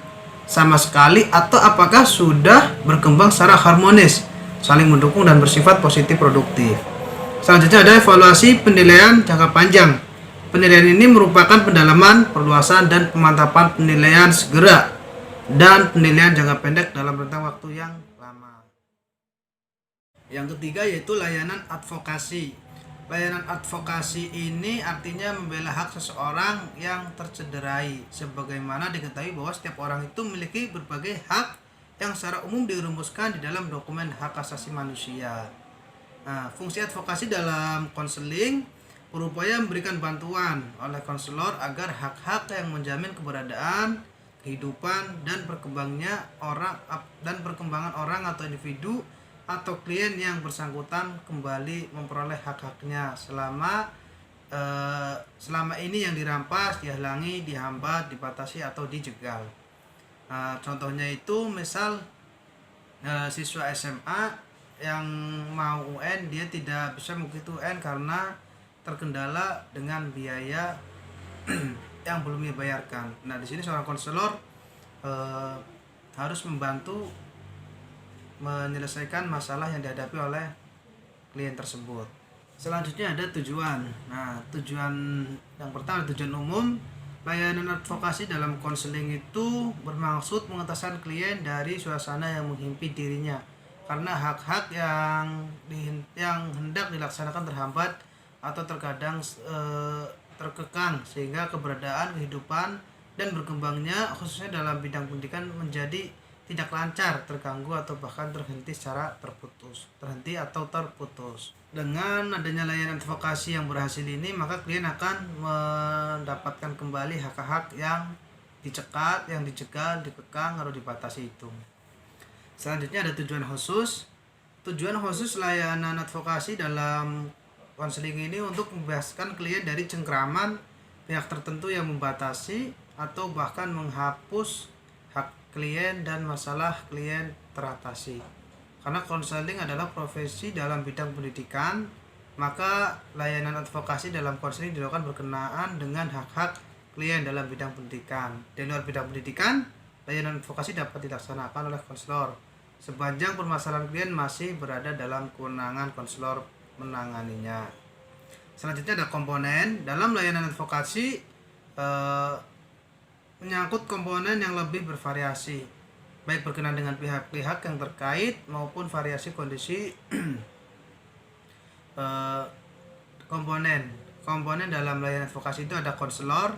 sama sekali, atau apakah sudah berkembang secara harmonis, saling mendukung dan bersifat positif produktif. Selanjutnya ada evaluasi penilaian jangka panjang. Penilaian ini merupakan pendalaman, perluasan, dan pemantapan penilaian segera dan penilaian jangka pendek dalam rentang waktu yang lama. Yang ketiga yaitu layanan advokasi. Layanan advokasi ini artinya membela hak seseorang yang tercederai. Sebagaimana diketahui bahwa setiap orang itu memiliki berbagai hak yang secara umum dirumuskan di dalam dokumen hak asasi manusia. Nah, fungsi advokasi dalam konseling berupaya memberikan bantuan oleh konselor agar hak-hak yang menjamin keberadaan, kehidupan, dan perkembangan orang atau individu atau klien yang bersangkutan kembali memperoleh hak-haknya selama ini yang dirampas, dihalangi, dihambat, dibatasi, atau dijegal. Contohnya itu misal siswa SMA yang mau UN, dia tidak bisa mengikuti UN karena terkendala dengan biaya yang belum dibayarkan. Nah, di sini seorang konselor harus membantu menyelesaikan masalah yang dihadapi oleh klien tersebut. Selanjutnya ada tujuan. Nah, tujuan yang pertama, tujuan umum. Layanan advokasi dalam konseling itu bermaksud mengentaskan klien dari suasana yang menghimpit dirinya karena hak-hak yang hendak dilaksanakan terhambat atau terkadang terkekang, sehingga keberadaan, kehidupan, dan berkembangnya khususnya dalam bidang pendidikan menjadi tidak lancar, terganggu, atau bahkan terhenti atau terputus. Dengan adanya layanan advokasi yang berhasil ini, maka klien akan mendapatkan kembali hak-hak yang dicegat, yang dijegal, dikekang, atau dibatasi itu. Selanjutnya ada tujuan khusus. Tujuan khusus layanan advokasi dalam konseling ini untuk membebaskan klien dari cengkraman pihak tertentu yang membatasi atau bahkan menghapus hak klien dan masalah klien teratasi. Karena konseling adalah profesi dalam bidang pendidikan, maka layanan advokasi dalam konseling dilakukan berkenaan dengan hak-hak klien dalam bidang pendidikan. Di luar bidang pendidikan, layanan advokasi dapat dilaksanakan oleh konselor sepanjang permasalahan klien masih berada dalam kewenangan konselor menanganinya. Selanjutnya ada komponen. Dalam layanan advokasi menyangkut komponen yang lebih bervariasi, baik berkenaan dengan pihak-pihak yang terkait maupun variasi kondisi komponen dalam layanan advokasi itu ada konselor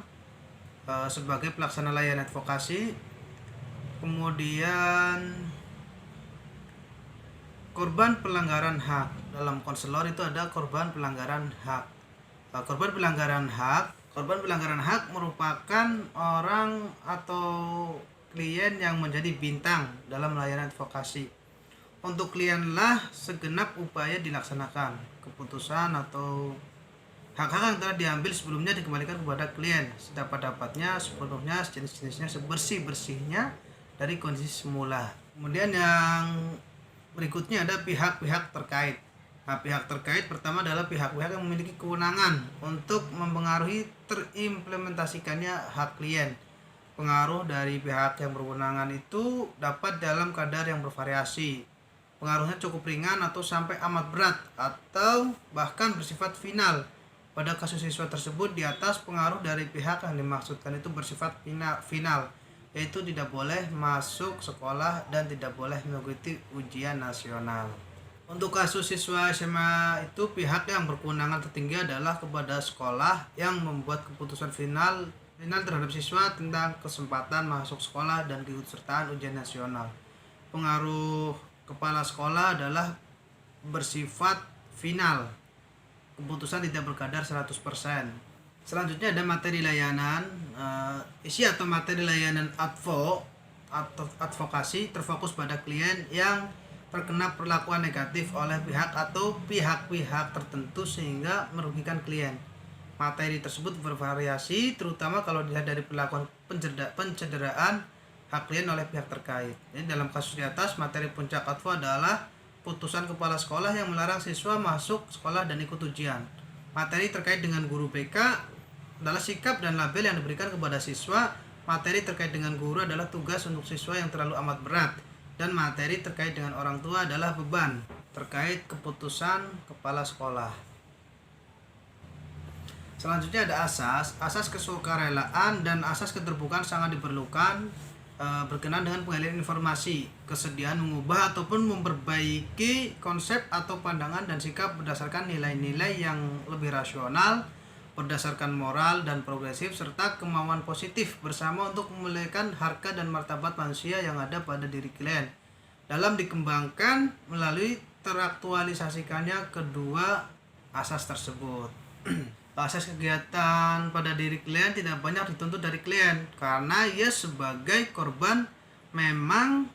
sebagai pelaksana layanan advokasi, kemudian korban pelanggaran hak. Dalam konselor itu ada korban pelanggaran hak. Korban pelanggaran hak merupakan orang atau klien yang menjadi bintang dalam layanan advokasi. Untuk klienlah segenap upaya dilaksanakan, keputusan atau Hak-hak yang telah diambil sebelumnya dikembalikan kepada klien sedapat-dapatnya, sepenuhnya, sejenis-jenisnya, sebersih-bersihnya dari kondisi semula. Kemudian yang berikutnya ada pihak-pihak terkait. Nah, pihak terkait pertama adalah pihak-pihak yang memiliki kewenangan untuk mempengaruhi terimplementasikannya hak klien. Pengaruh dari pihak yang berwenangan itu dapat dalam kadar yang bervariasi. Pengaruhnya cukup ringan atau sampai amat berat atau bahkan bersifat final. Pada kasus siswa tersebut, di atas pengaruh dari pihak yang dimaksudkan itu bersifat final, yaitu tidak boleh masuk sekolah dan tidak boleh mengikuti ujian nasional. Untuk kasus siswa SMA itu, pihak yang berkewenangan tertinggi adalah kepada sekolah yang membuat keputusan final terhadap siswa tentang kesempatan masuk sekolah dan keikutsertaan ujian nasional. Pengaruh kepala sekolah adalah bersifat final. Keputusan tidak berkadar 100%. Selanjutnya ada materi layanan. Isi atau materi layanan advokasi terfokus pada klien yang terkena perlakuan negatif oleh pihak atau pihak-pihak tertentu sehingga merugikan klien. Materi tersebut bervariasi, terutama kalau dilihat dari perlakuan pencederaan hak klien oleh pihak terkait. Jadi dalam kasus di atas, materi puncak advo adalah putusan kepala sekolah yang melarang siswa masuk sekolah dan ikut ujian. Materi terkait dengan guru BK adalah sikap dan label yang diberikan kepada siswa. Materi terkait dengan guru adalah tugas untuk siswa yang terlalu amat berat. Dan materi terkait dengan orang tua adalah beban terkait keputusan kepala sekolah. Selanjutnya ada asas kesukarelaan dan asas keterbukaan sangat diperlukan berkenaan dengan pengalihan informasi, kesediaan mengubah ataupun memperbaiki konsep atau pandangan dan sikap berdasarkan nilai-nilai yang lebih rasional, berdasarkan moral dan progresif, serta kemauan positif bersama untuk memuliakan harkat dan martabat manusia yang ada pada diri klien dalam dikembangkan melalui teraktualisasikannya kedua asas tersebut. Asas kegiatan pada diri klien tidak banyak dituntut dari klien karena ia sebagai korban memang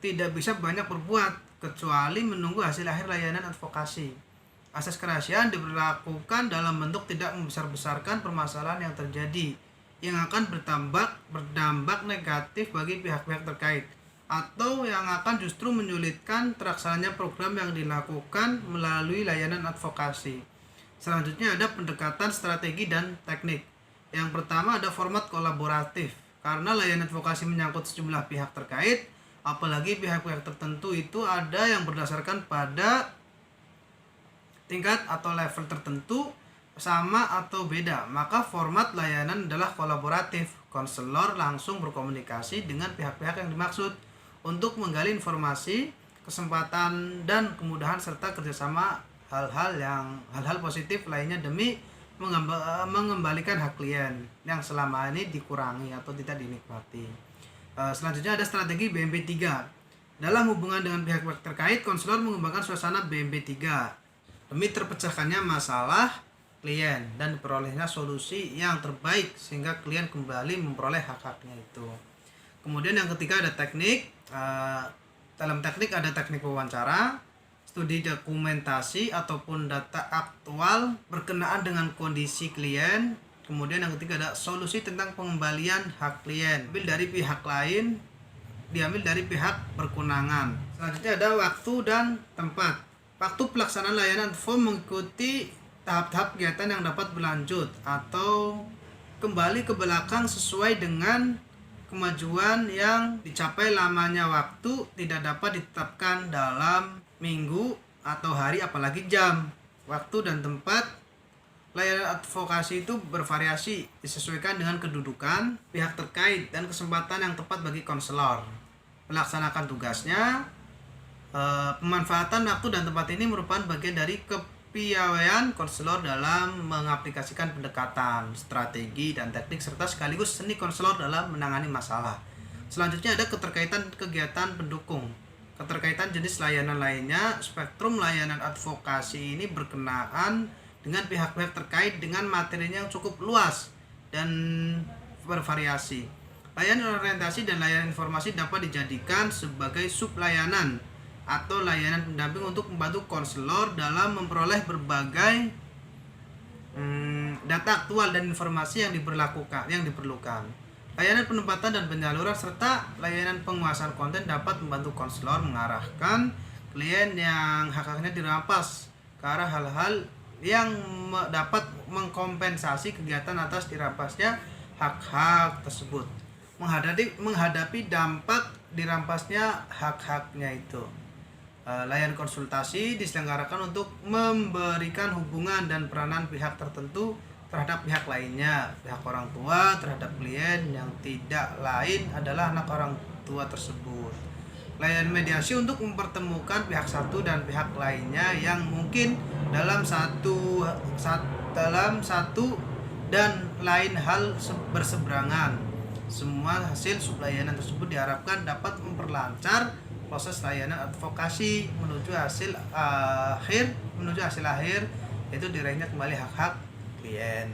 tidak bisa banyak berbuat kecuali menunggu hasil akhir layanan advokasi. Asas kerahasiaan diberlakukan dalam bentuk tidak membesar-besarkan permasalahan yang terjadi yang akan berdampak negatif bagi pihak-pihak terkait atau yang akan justru menyulitkan terlaksananya program yang dilakukan melalui layanan advokasi. Selanjutnya ada pendekatan strategi dan teknik. Yang pertama ada format kolaboratif. Karena layanan advokasi menyangkut sejumlah pihak terkait, apalagi pihak-pihak tertentu itu ada yang berdasarkan pada tingkat atau level tertentu sama atau beda. Maka format layanan adalah kolaboratif. Konselor langsung berkomunikasi dengan pihak-pihak yang dimaksud untuk menggali informasi, kesempatan dan kemudahan serta kerjasama hal-hal positif lainnya demi mengembalikan hak klien yang selama ini dikurangi atau tidak dinikmati. Selanjutnya ada strategi BMP 3. Dalam hubungan dengan pihak-pihak terkait, konselor mengembangkan suasana BMP 3 demi terpecahkannya masalah klien dan diperolehnya solusi yang terbaik sehingga klien kembali memperoleh hak-haknya itu. Kemudian yang ketiga ada teknik. Dalam teknik ada teknik wawancara, studi dokumentasi ataupun data aktual berkenaan dengan kondisi klien. Kemudian yang ketiga ada solusi tentang pengembalian hak klien, diambil dari pihak lain, diambil dari pihak berkewenangan. Selanjutnya ada waktu dan tempat. Waktu pelaksanaan layanan advo mengikuti tahap-tahap kegiatan yang dapat berlanjut atau kembali ke belakang sesuai dengan kemajuan yang dicapai. Lamanya waktu tidak dapat ditetapkan dalam minggu atau hari apalagi jam. Waktu dan tempat layanan advokasi itu bervariasi disesuaikan dengan kedudukan pihak terkait dan kesempatan yang tepat bagi konselor melaksanakan tugasnya. Pemanfaatan waktu dan tempat ini merupakan bagian dari kepiawaian konselor dalam mengaplikasikan pendekatan, strategi dan teknik serta sekaligus seni konselor dalam menangani masalah. Selanjutnya ada keterkaitan kegiatan pendukung. Keterkaitan jenis layanan lainnya. Spektrum layanan advokasi ini berkenaan dengan pihak-pihak terkait dengan materinya yang cukup luas dan bervariasi. Layanan orientasi dan layanan informasi dapat dijadikan sebagai sublayanan atau layanan pendamping untuk membantu konselor dalam memperoleh berbagai data aktual dan informasi yang diperlukan. Layanan penempatan dan penyaluran serta layanan penguasaan konten dapat membantu konselor mengarahkan klien yang hak-haknya dirampas ke arah hal-hal yang dapat mengkompensasi kegiatan atas dirampasnya hak-hak tersebut. Menghadapi dampak dirampasnya hak-haknya itu. Layanan konsultasi diselenggarakan untuk memberikan hubungan dan peranan pihak tertentu terhadap pihak lainnya, pihak orang tua terhadap klien yang tidak lain adalah anak orang tua tersebut. Layanan mediasi untuk mempertemukan pihak satu dan pihak lainnya yang mungkin dalam satu dan lain hal berseberangan. Semua hasil sublayanan tersebut diharapkan dapat memperlancar proses layanan advokasi menuju hasil akhir yaitu diraihnya kembali hak-hak klien.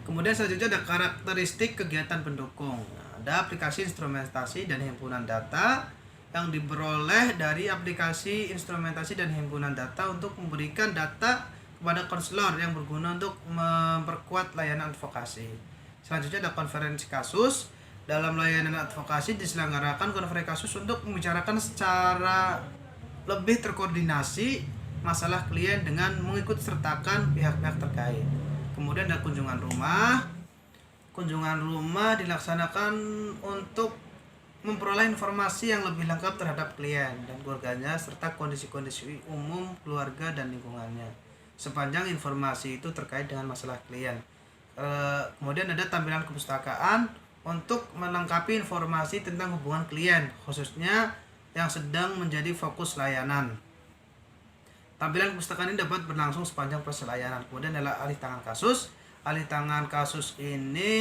Kemudian selanjutnya ada karakteristik kegiatan pendukung. Ada aplikasi instrumentasi dan himpunan data yang diperoleh dari aplikasi instrumentasi dan himpunan data untuk memberikan data kepada konselor yang berguna untuk memperkuat layanan advokasi. Selanjutnya ada konferensi kasus. Dalam layanan advokasi diselenggarakan konferensi kasus untuk membicarakan secara lebih terkoordinasi masalah klien dengan mengikut sertakan pihak-pihak terkait. Kemudian ada kunjungan rumah. Kunjungan rumah dilaksanakan untuk memperoleh informasi yang lebih lengkap terhadap klien dan keluarganya serta kondisi-kondisi umum keluarga dan lingkungannya sepanjang informasi itu terkait dengan masalah klien. Kemudian ada tampilan kepustakaan untuk melengkapi informasi tentang hubungan klien khususnya yang sedang menjadi fokus layanan. Tampilan kepustakaan ini dapat berlangsung sepanjang proses layanan. Kemudian adalah alih tangan kasus. Alih tangan kasus ini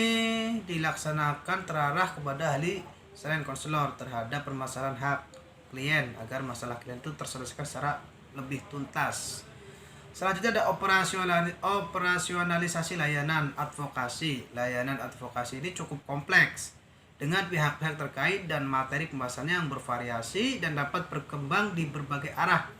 dilaksanakan terarah kepada ahli selain konselor terhadap permasalahan hak klien agar masalah klien itu terselesaikan secara lebih tuntas. Selanjutnya ada operasionalisasi layanan advokasi. Layanan advokasi ini cukup kompleks dengan pihak-pihak terkait dan materi pembahasannya yang bervariasi dan dapat berkembang di berbagai arah.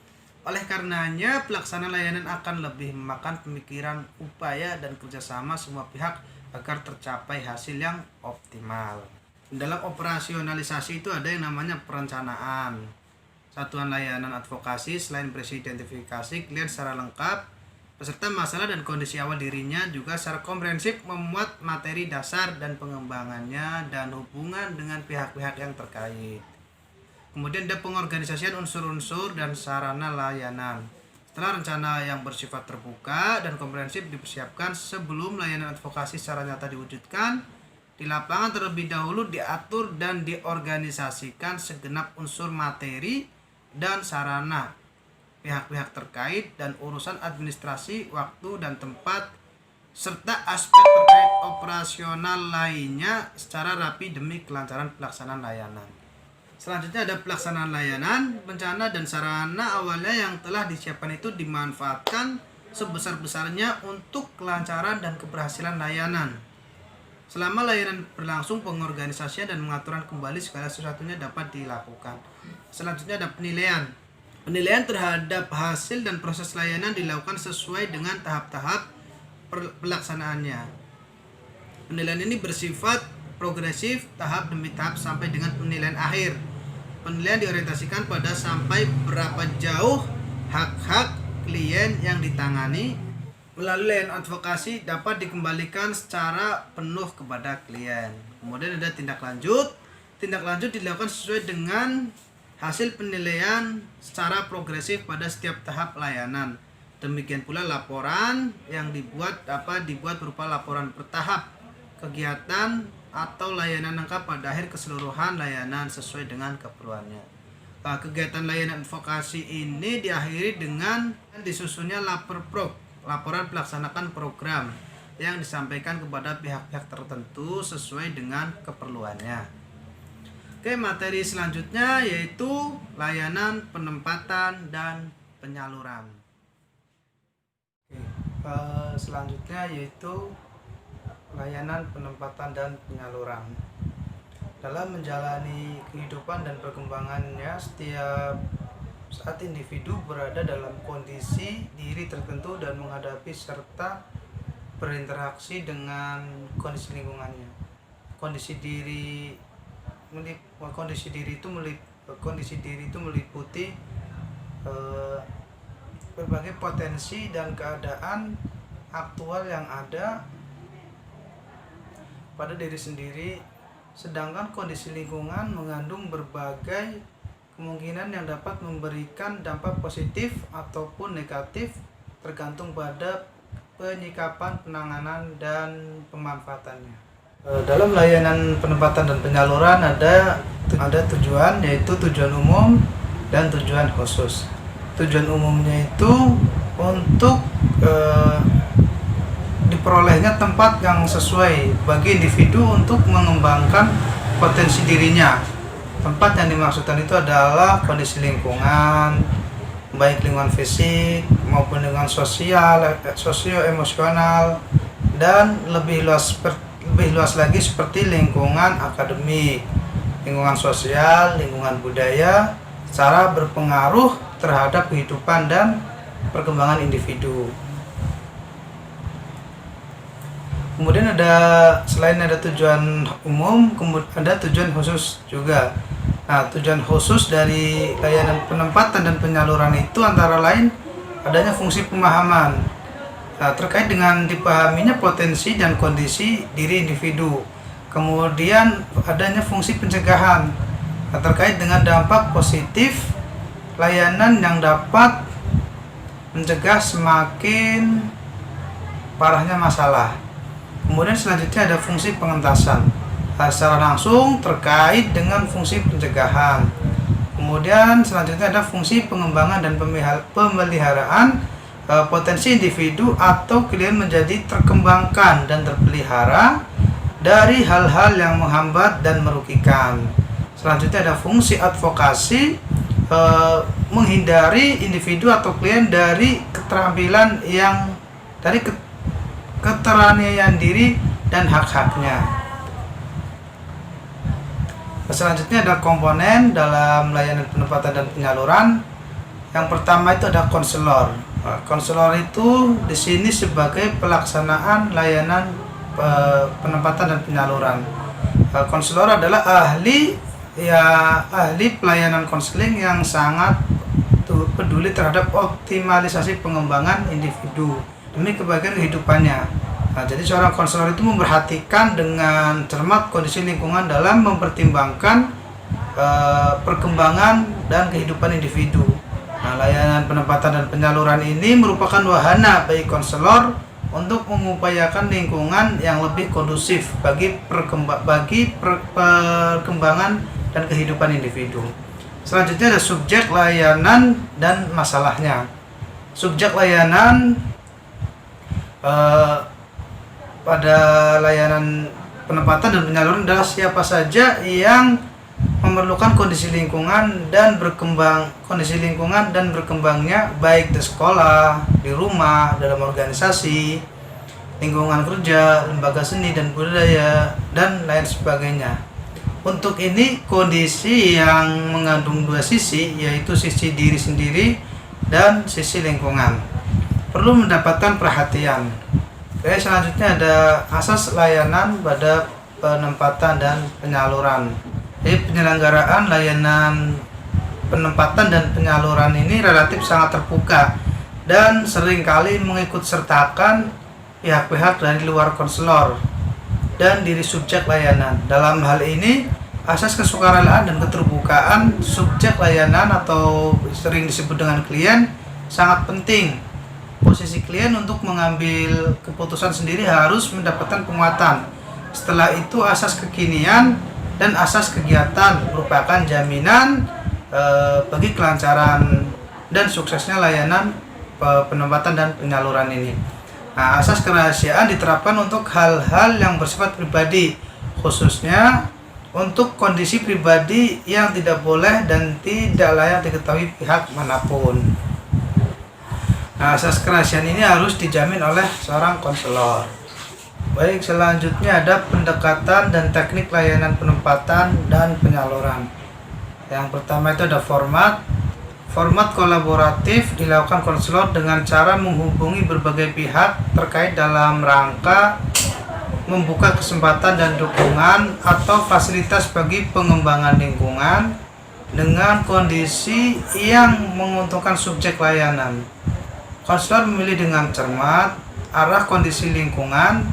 Oleh karenanya, pelaksanaan layanan akan lebih memakan pemikiran, upaya, dan kerjasama semua pihak agar tercapai hasil yang optimal. Dalam operasionalisasi itu ada yang namanya perencanaan. Satuan layanan advokasi selain berisi identifikasi klien secara lengkap, beserta masalah dan kondisi awal dirinya juga secara komprehensif memuat materi dasar dan pengembangannya dan hubungan dengan pihak-pihak yang terkait. Kemudian ada pengorganisasian unsur-unsur dan sarana layanan. Setelah rencana yang bersifat terbuka dan komprehensif dipersiapkan sebelum layanan advokasi secara nyata diwujudkan, di lapangan terlebih dahulu diatur dan diorganisasikan segenap unsur materi dan sarana pihak-pihak terkait dan urusan administrasi, waktu dan tempat serta aspek terkait operasional lainnya secara rapi demi kelancaran pelaksanaan layanan. Selanjutnya ada pelaksanaan layanan, rencana dan sarana awalnya yang telah disiapkan itu dimanfaatkan sebesar-besarnya untuk kelancaran dan keberhasilan layanan. Selama layanan berlangsung, pengorganisasian dan pengaturan kembali segala sesuatunya dapat dilakukan. Selanjutnya ada penilaian. Penilaian terhadap hasil dan proses layanan dilakukan sesuai dengan tahap-tahap pelaksanaannya. Penilaian ini bersifat progresif, tahap demi tahap sampai dengan penilaian akhir. Penilaian diorientasikan pada sampai berapa jauh hak-hak klien yang ditangani melalui layanan advokasi dapat dikembalikan secara penuh kepada klien. Kemudian ada tindak lanjut. Tindak lanjut dilakukan sesuai dengan hasil penilaian secara progresif pada setiap tahap layanan. Demikian pula laporan yang dibuat berupa laporan bertahap kegiatan atau layanan lengkap pada akhir keseluruhan layanan sesuai dengan keperluannya. Nah, kegiatan layanan advokasi ini diakhiri dengan disusunnya laporan pelaksanaan program yang disampaikan kepada pihak-pihak tertentu sesuai dengan keperluannya. Oke, materi selanjutnya yaitu layanan penempatan dan penyaluran. Selanjutnya yaitu layanan penempatan dan penyaluran. Dalam menjalani kehidupan dan perkembangannya, setiap saat individu berada dalam kondisi diri tertentu dan menghadapi serta berinteraksi dengan kondisi lingkungannya. Kondisi diri itu meliputi berbagai potensi dan keadaan aktual yang ada pada diri sendiri, sedangkan kondisi lingkungan mengandung berbagai kemungkinan yang dapat memberikan dampak positif ataupun negatif tergantung pada penyikapan, penanganan, dan pemanfaatannya. Dalam layanan penempatan dan penyaluran ada tujuan, yaitu tujuan umum dan tujuan khusus. Tujuan umumnya itu untuk diperolehnya tempat yang sesuai bagi individu untuk mengembangkan potensi dirinya. Tempat yang dimaksudkan itu adalah kondisi lingkungan, baik lingkungan fisik maupun lingkungan sosio-emosional, dan lebih luas lagi seperti lingkungan akademik, lingkungan sosial, lingkungan budaya, secara berpengaruh terhadap kehidupan dan perkembangan individu. Kemudian selain ada tujuan umum, kemudian ada tujuan khusus juga. Nah, tujuan khusus dari layanan penempatan dan penyaluran itu antara lain adanya fungsi pemahaman terkait dengan dipahaminya potensi dan kondisi diri individu. Kemudian adanya fungsi pencegahan terkait dengan dampak positif layanan yang dapat mencegah semakin parahnya masalah. Kemudian selanjutnya ada fungsi pengentasan secara langsung terkait dengan fungsi pencegahan. Kemudian selanjutnya ada fungsi pengembangan dan pemeliharaan potensi individu atau klien menjadi terkembangkan dan terpelihara dari hal-hal yang menghambat dan merugikan. Selanjutnya ada fungsi advokasi, menghindari individu atau klien dari keteraniayaan diri dan hak-haknya. Selanjutnya ada komponen dalam layanan penempatan dan penyaluran. Yang pertama itu ada konselor. Konselor itu di sini sebagai pelaksanaan layanan penempatan dan penyaluran. Konselor adalah ahli pelayanan konseling yang sangat peduli terhadap optimalisasi pengembangan individu demi kebaikan kehidupannya. Nah, jadi seorang konselor itu memperhatikan dengan cermat kondisi lingkungan dalam mempertimbangkan perkembangan dan kehidupan individu. Nah, layanan penempatan dan penyaluran ini merupakan wahana bagi konselor untuk mengupayakan lingkungan yang lebih kondusif bagi perkembangan dan kehidupan individu. Selanjutnya ada subjek layanan dan masalahnya. Subjek layanan pada layanan penempatan dan penyaluran adalah siapa saja yang memerlukan kondisi lingkungan dan berkembangnya baik di sekolah, di rumah, dalam organisasi, lingkungan kerja, lembaga seni dan budaya, dan lain sebagainya. Untuk ini kondisi yang mengandung dua sisi, yaitu sisi diri sendiri dan sisi lingkungan, perlu mendapatkan perhatian. Oke, selanjutnya ada asas layanan pada penempatan dan penyaluran. Jadi penyelenggaraan layanan penempatan dan penyaluran ini relatif sangat terbuka dan seringkali mengikut sertakan pihak-pihak dari luar konselor dan diri subjek layanan. Dalam hal ini, asas kesukarelaan dan keterbukaan subjek layanan atau sering disebut dengan klien sangat penting. Posisi klien untuk mengambil keputusan sendiri harus mendapatkan penguatan. Setelah itu asas kekinian dan asas kegiatan merupakan jaminan bagi kelancaran dan suksesnya layanan penempatan dan penyaluran ini. Nah, asas kerahasiaan diterapkan untuk hal-hal yang bersifat pribadi, khususnya untuk kondisi pribadi yang tidak boleh dan tidak layak diketahui pihak manapun. Nah, asas kerahasiaan ini harus dijamin oleh seorang konselor. Baik, selanjutnya ada pendekatan dan teknik layanan penempatan dan penyaluran. Yang pertama itu ada format. Format kolaboratif dilakukan konselor dengan cara menghubungi berbagai pihak terkait dalam rangka membuka kesempatan dan dukungan atau fasilitas bagi pengembangan lingkungan dengan kondisi yang menguntungkan subjek layanan. Konselor memilih dengan cermat arah kondisi lingkungan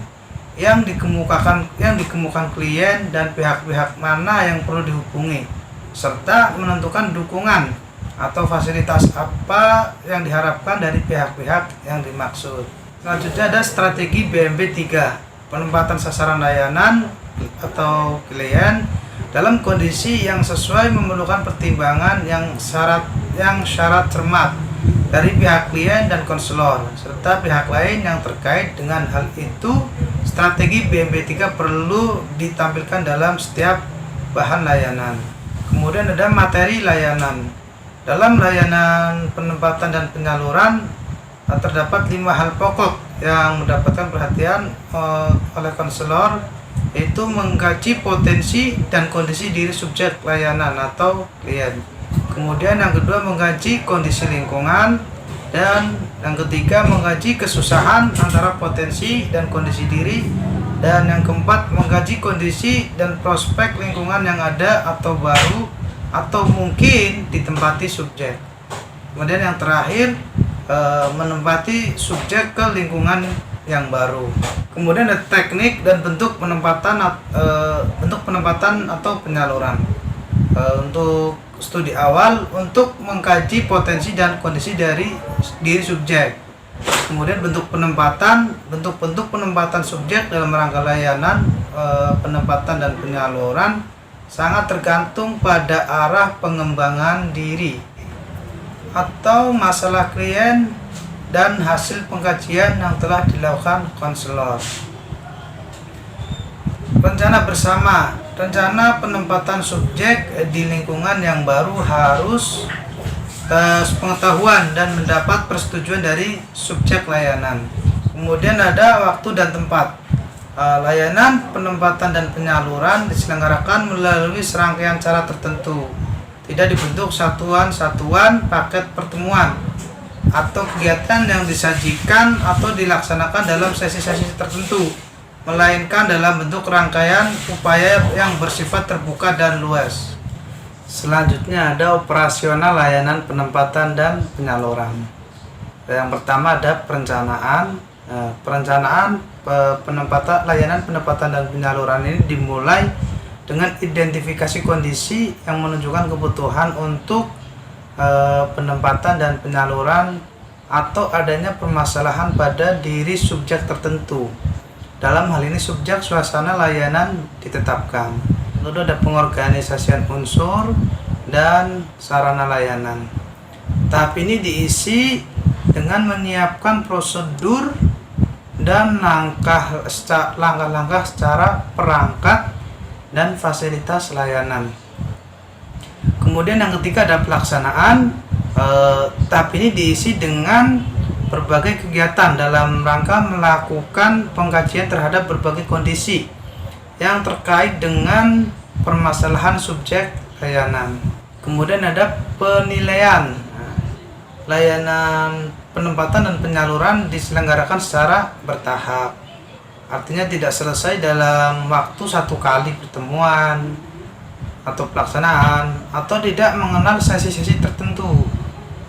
yang dikemukakan klien dan pihak-pihak mana yang perlu dihubungi, serta menentukan dukungan atau fasilitas apa yang diharapkan dari pihak-pihak yang dimaksud. Selanjutnya ada strategi BMB 3, penempatan sasaran layanan atau klien dalam kondisi yang sesuai, memerlukan pertimbangan yang syarat cermat dari pihak klien dan konselor serta pihak lain yang terkait dengan hal itu. Strategi BMB 3 perlu ditampilkan dalam setiap bahan layanan. Kemudian ada materi layanan. Dalam layanan penempatan dan penyaluran terdapat 5 hal pokok yang mendapatkan perhatian oleh konselor, yaitu mengkaji potensi dan kondisi diri subjek layanan atau klien. Kemudian yang kedua, mengkaji kondisi lingkungan, dan yang ketiga, mengkaji kesusahan antara potensi dan kondisi diri, dan yang keempat, mengkaji kondisi dan prospek lingkungan yang ada atau baru atau mungkin ditempati subjek. Kemudian yang terakhir, menempati subjek ke lingkungan yang baru. Kemudian ada teknik dan bentuk penempatan atau penyaluran. Untuk studi awal, untuk mengkaji potensi dan kondisi dari diri subjek. Kemudian bentuk penempatan subjek dalam rangka layanan penempatan dan penyaluran sangat tergantung pada arah pengembangan diri atau masalah klien dan hasil pengkajian yang telah dilakukan konselor. Rencana bersama. Rencana penempatan subjek di lingkungan yang baru harus pengetahuan dan mendapat persetujuan dari subjek layanan. Kemudian ada waktu dan tempat. Layanan penempatan dan penyaluran diselenggarakan melalui serangkaian cara tertentu, tidak dibentuk satuan-satuan paket pertemuan atau kegiatan yang disajikan atau dilaksanakan dalam sesi-sesi tertentu, melainkan dalam bentuk rangkaian upaya yang bersifat terbuka dan luas. Selanjutnya ada operasional layanan penempatan dan penyaluran. Yang pertama ada perencanaan. Layanan penempatan dan penyaluran ini dimulai dengan identifikasi kondisi yang menunjukkan kebutuhan untuk penempatan dan penyaluran atau adanya permasalahan pada diri subjek tertentu. Dalam hal ini subjek suasana layanan ditetapkan. Lalu ada pengorganisasian unsur dan sarana layanan. Tahap ini diisi dengan menyiapkan prosedur dan langkah-langkah secara perangkat dan fasilitas layanan. Kemudian yang ketiga ada pelaksanaan. Tahap ini diisi dengan berbagai kegiatan dalam rangka melakukan pengkajian terhadap berbagai kondisi yang terkait dengan permasalahan subjek layanan. Kemudian ada penilaian. Layanan penempatan dan penyaluran diselenggarakan secara bertahap. Artinya tidak selesai dalam waktu satu kali pertemuan atau pelaksanaan, atau tidak mengenal sesi-sesi tertentu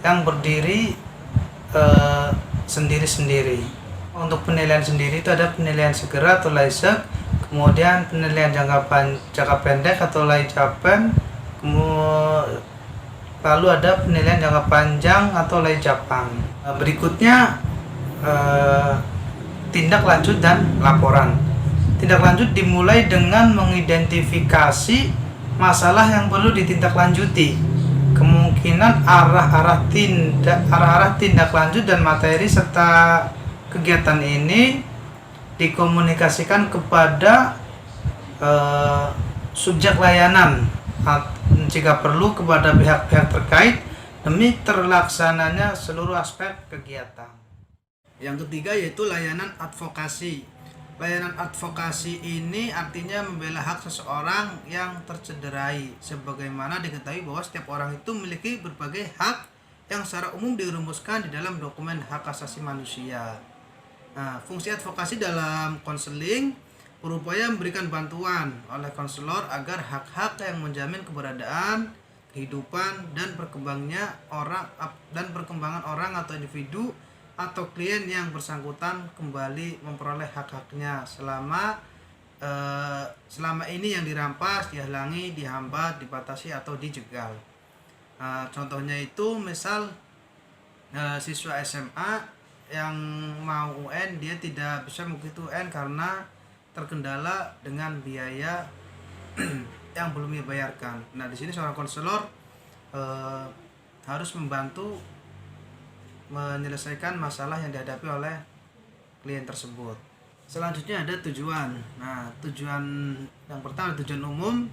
yang berdiri sendiri-sendiri. Untuk penilaian sendiri itu ada penilaian segera atau LAISEG, kemudian penilaian jangka pendek atau LAIJAPEN, lalu ada penilaian jangka panjang atau LAIJAPAN. Berikutnya tindak lanjut dan laporan. Tindak lanjut dimulai dengan mengidentifikasi masalah yang perlu ditindaklanjuti, kemungkinan arah-arah tindak lanjut dan materi serta kegiatan ini dikomunikasikan kepada subjek layanan, jika perlu kepada pihak-pihak terkait demi terlaksananya seluruh aspek kegiatan. Yang ketiga yaitu layanan advokasi. Layanan advokasi ini artinya membela hak seseorang yang tercederai, sebagaimana diketahui bahwa setiap orang itu memiliki berbagai hak yang secara umum dirumuskan di dalam dokumen hak asasi manusia. Nah, fungsi advokasi dalam konseling berupaya memberikan bantuan oleh konselor agar hak-hak yang menjamin keberadaan, kehidupan, dan perkembangan orang atau individu atau klien yang bersangkutan kembali memperoleh hak-haknya selama ini yang dirampas, dihalangi, dihambat, dibatasi atau dijegal. Contohnya itu misal siswa SMA yang mau UN, dia tidak bisa mengikuti UN karena terkendala dengan biaya yang belum dibayarkan. Nah, di sini seorang konselor harus membantu menyelesaikan masalah yang dihadapi oleh klien tersebut. Selanjutnya ada tujuan. Nah, tujuan yang pertama, tujuan umum.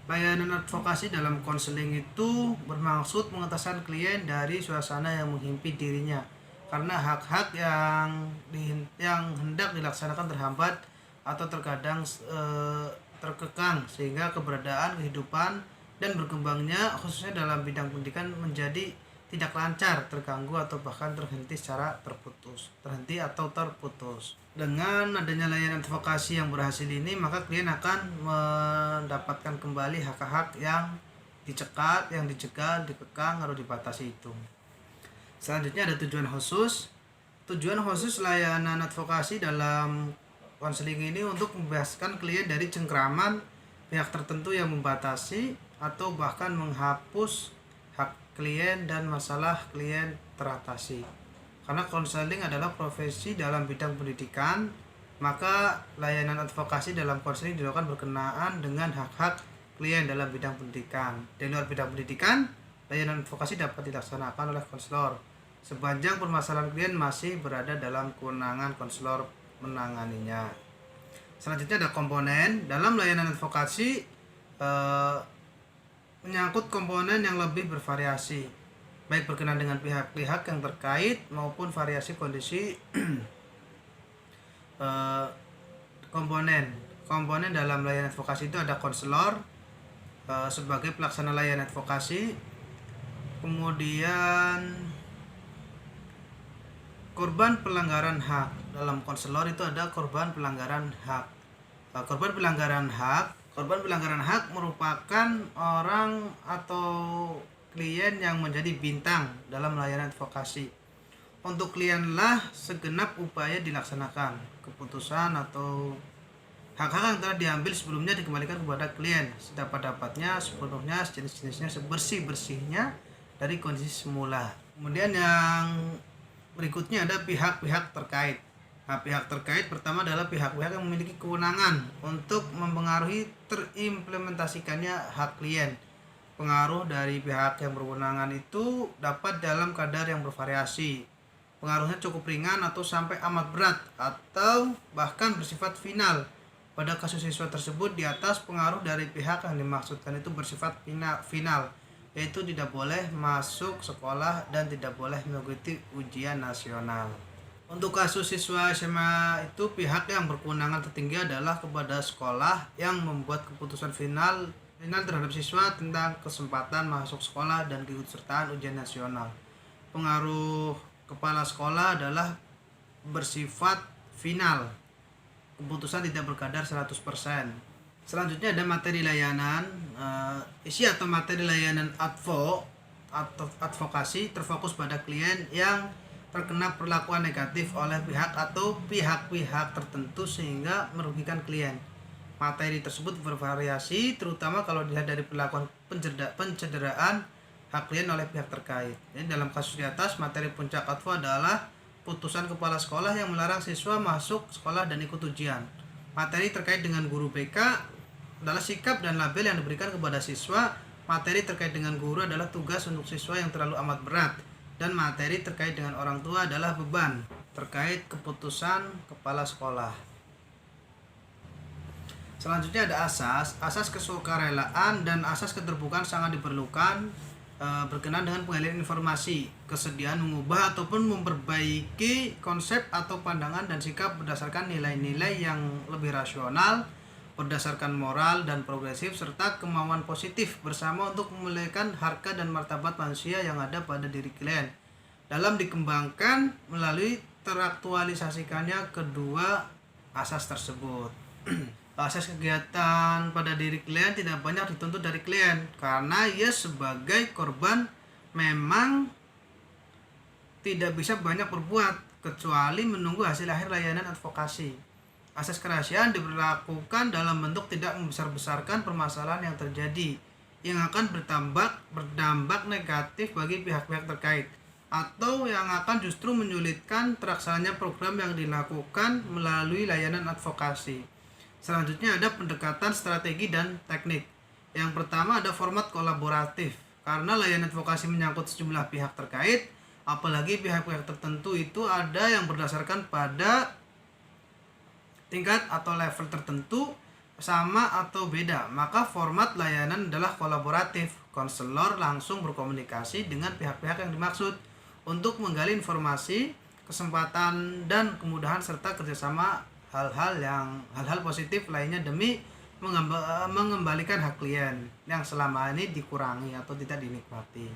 Layanan advokasi dalam konseling itu bermaksud mengetaskan klien dari suasana yang menghimpit dirinya karena hak-hak yang hendak dilaksanakan terhambat atau terkadang terkekang, sehingga keberadaan, kehidupan, dan berkembangnya khususnya dalam bidang pendidikan menjadi tidak lancar, terganggu, atau bahkan terhenti atau terputus. Dengan adanya layanan advokasi yang berhasil ini, maka klien akan mendapatkan kembali hak-hak yang dicegat, yang dijegal, dikekang, atau dibatasi itu. Selanjutnya ada tujuan khusus. Tujuan khusus layanan advokasi dalam konseling ini untuk membebaskan klien dari cengkraman pihak tertentu yang membatasi atau bahkan menghapus hak klien dan masalah klien teratasi. Karena konseling adalah profesi dalam bidang pendidikan, maka layanan advokasi dalam konseling dilakukan berkenaan dengan hak-hak klien dalam bidang pendidikan. Di luar bidang pendidikan, layanan advokasi dapat dilaksanakan oleh konselor sepanjang permasalahan klien masih berada dalam kewenangan konselor menanganinya. Selanjutnya ada komponen. Dalam layanan advokasi menyangkut komponen yang lebih bervariasi, baik berkenaan dengan pihak-pihak yang terkait maupun variasi kondisi komponen dalam layanan advokasi itu ada konselor sebagai pelaksana layanan advokasi, kemudian korban pelanggaran hak. Dalam konselor itu ada korban pelanggaran hak. Korban pelanggaran hak merupakan orang atau klien yang menjadi bintang dalam layanan advokasi. Untuk klienlah segenap upaya dilaksanakan. Keputusan atau hak-hak yang telah diambil sebelumnya dikembalikan kepada klien sedapat-dapatnya, sepenuhnya, sejenis-jenisnya, sebersih-bersihnya dari kondisi semula. Kemudian yang berikutnya ada pihak-pihak terkait. Nah, pihak terkait pertama adalah pihak-pihak yang memiliki kewenangan untuk mempengaruhi terimplementasikannya hak klien. Pengaruh dari pihak yang berwenangan itu dapat dalam kadar yang bervariasi. Pengaruhnya cukup ringan atau sampai amat berat atau bahkan bersifat final. Pada kasus siswa tersebut, di atas pengaruh dari pihak yang dimaksudkan itu bersifat final, yaitu tidak boleh masuk sekolah dan tidak boleh mengikuti ujian nasional. Untuk kasus siswa SMA itu pihak yang berkewenangan tertinggi adalah kepada sekolah yang membuat keputusan final terhadap siswa tentang kesempatan masuk sekolah dan keikutsertaan ujian nasional. Pengaruh kepala sekolah adalah bersifat final. Keputusan tidak berkadar 100%. Selanjutnya ada materi layanan. Isi atau materi layanan advokasi terfokus pada klien yang terkena perlakuan negatif oleh pihak atau pihak-pihak tertentu sehingga merugikan klien. Materi tersebut bervariasi, terutama kalau dilihat dari perlakuan pencederaan hak klien oleh pihak terkait. Jadi dalam kasus di atas, materi puncak advo adalah putusan kepala sekolah yang melarang siswa masuk sekolah dan ikut ujian. Materi terkait dengan guru BK adalah sikap dan label yang diberikan kepada siswa. Materi terkait dengan guru adalah tugas untuk siswa yang terlalu amat berat. Dan materi terkait dengan orang tua adalah beban terkait keputusan kepala sekolah. Selanjutnya ada asas kesukarelaan dan asas keterbukaan sangat diperlukan berkenaan dengan pengalihan informasi, kesediaan mengubah ataupun memperbaiki konsep atau pandangan dan sikap berdasarkan nilai-nilai yang lebih rasional, berdasarkan moral dan progresif, serta kemauan positif bersama untuk memuliakan harkat dan martabat manusia yang ada pada diri klien dalam dikembangkan melalui teraktualisasikannya kedua asas tersebut. Asas kegiatan pada diri klien tidak banyak dituntut dari klien karena ia sebagai korban memang tidak bisa banyak berbuat kecuali menunggu hasil akhir layanan advokasi. Asas kerahasiaan diberlakukan dalam bentuk tidak membesar-besarkan permasalahan yang terjadi yang akan berdampak negatif bagi pihak-pihak terkait atau yang akan justru menyulitkan terlaksananya program yang dilakukan melalui layanan advokasi. Selanjutnya ada pendekatan strategi dan teknik. Yang pertama ada format kolaboratif. Karena layanan advokasi menyangkut sejumlah pihak terkait, apalagi pihak-pihak tertentu itu ada yang berdasarkan pada tingkat atau level tertentu sama atau beda, maka format layanan adalah kolaboratif. Konselor langsung berkomunikasi dengan pihak-pihak yang dimaksud untuk menggali informasi, kesempatan dan kemudahan serta kerjasama hal-hal positif lainnya demi mengembalikan hak klien yang selama ini dikurangi atau tidak dinikmati.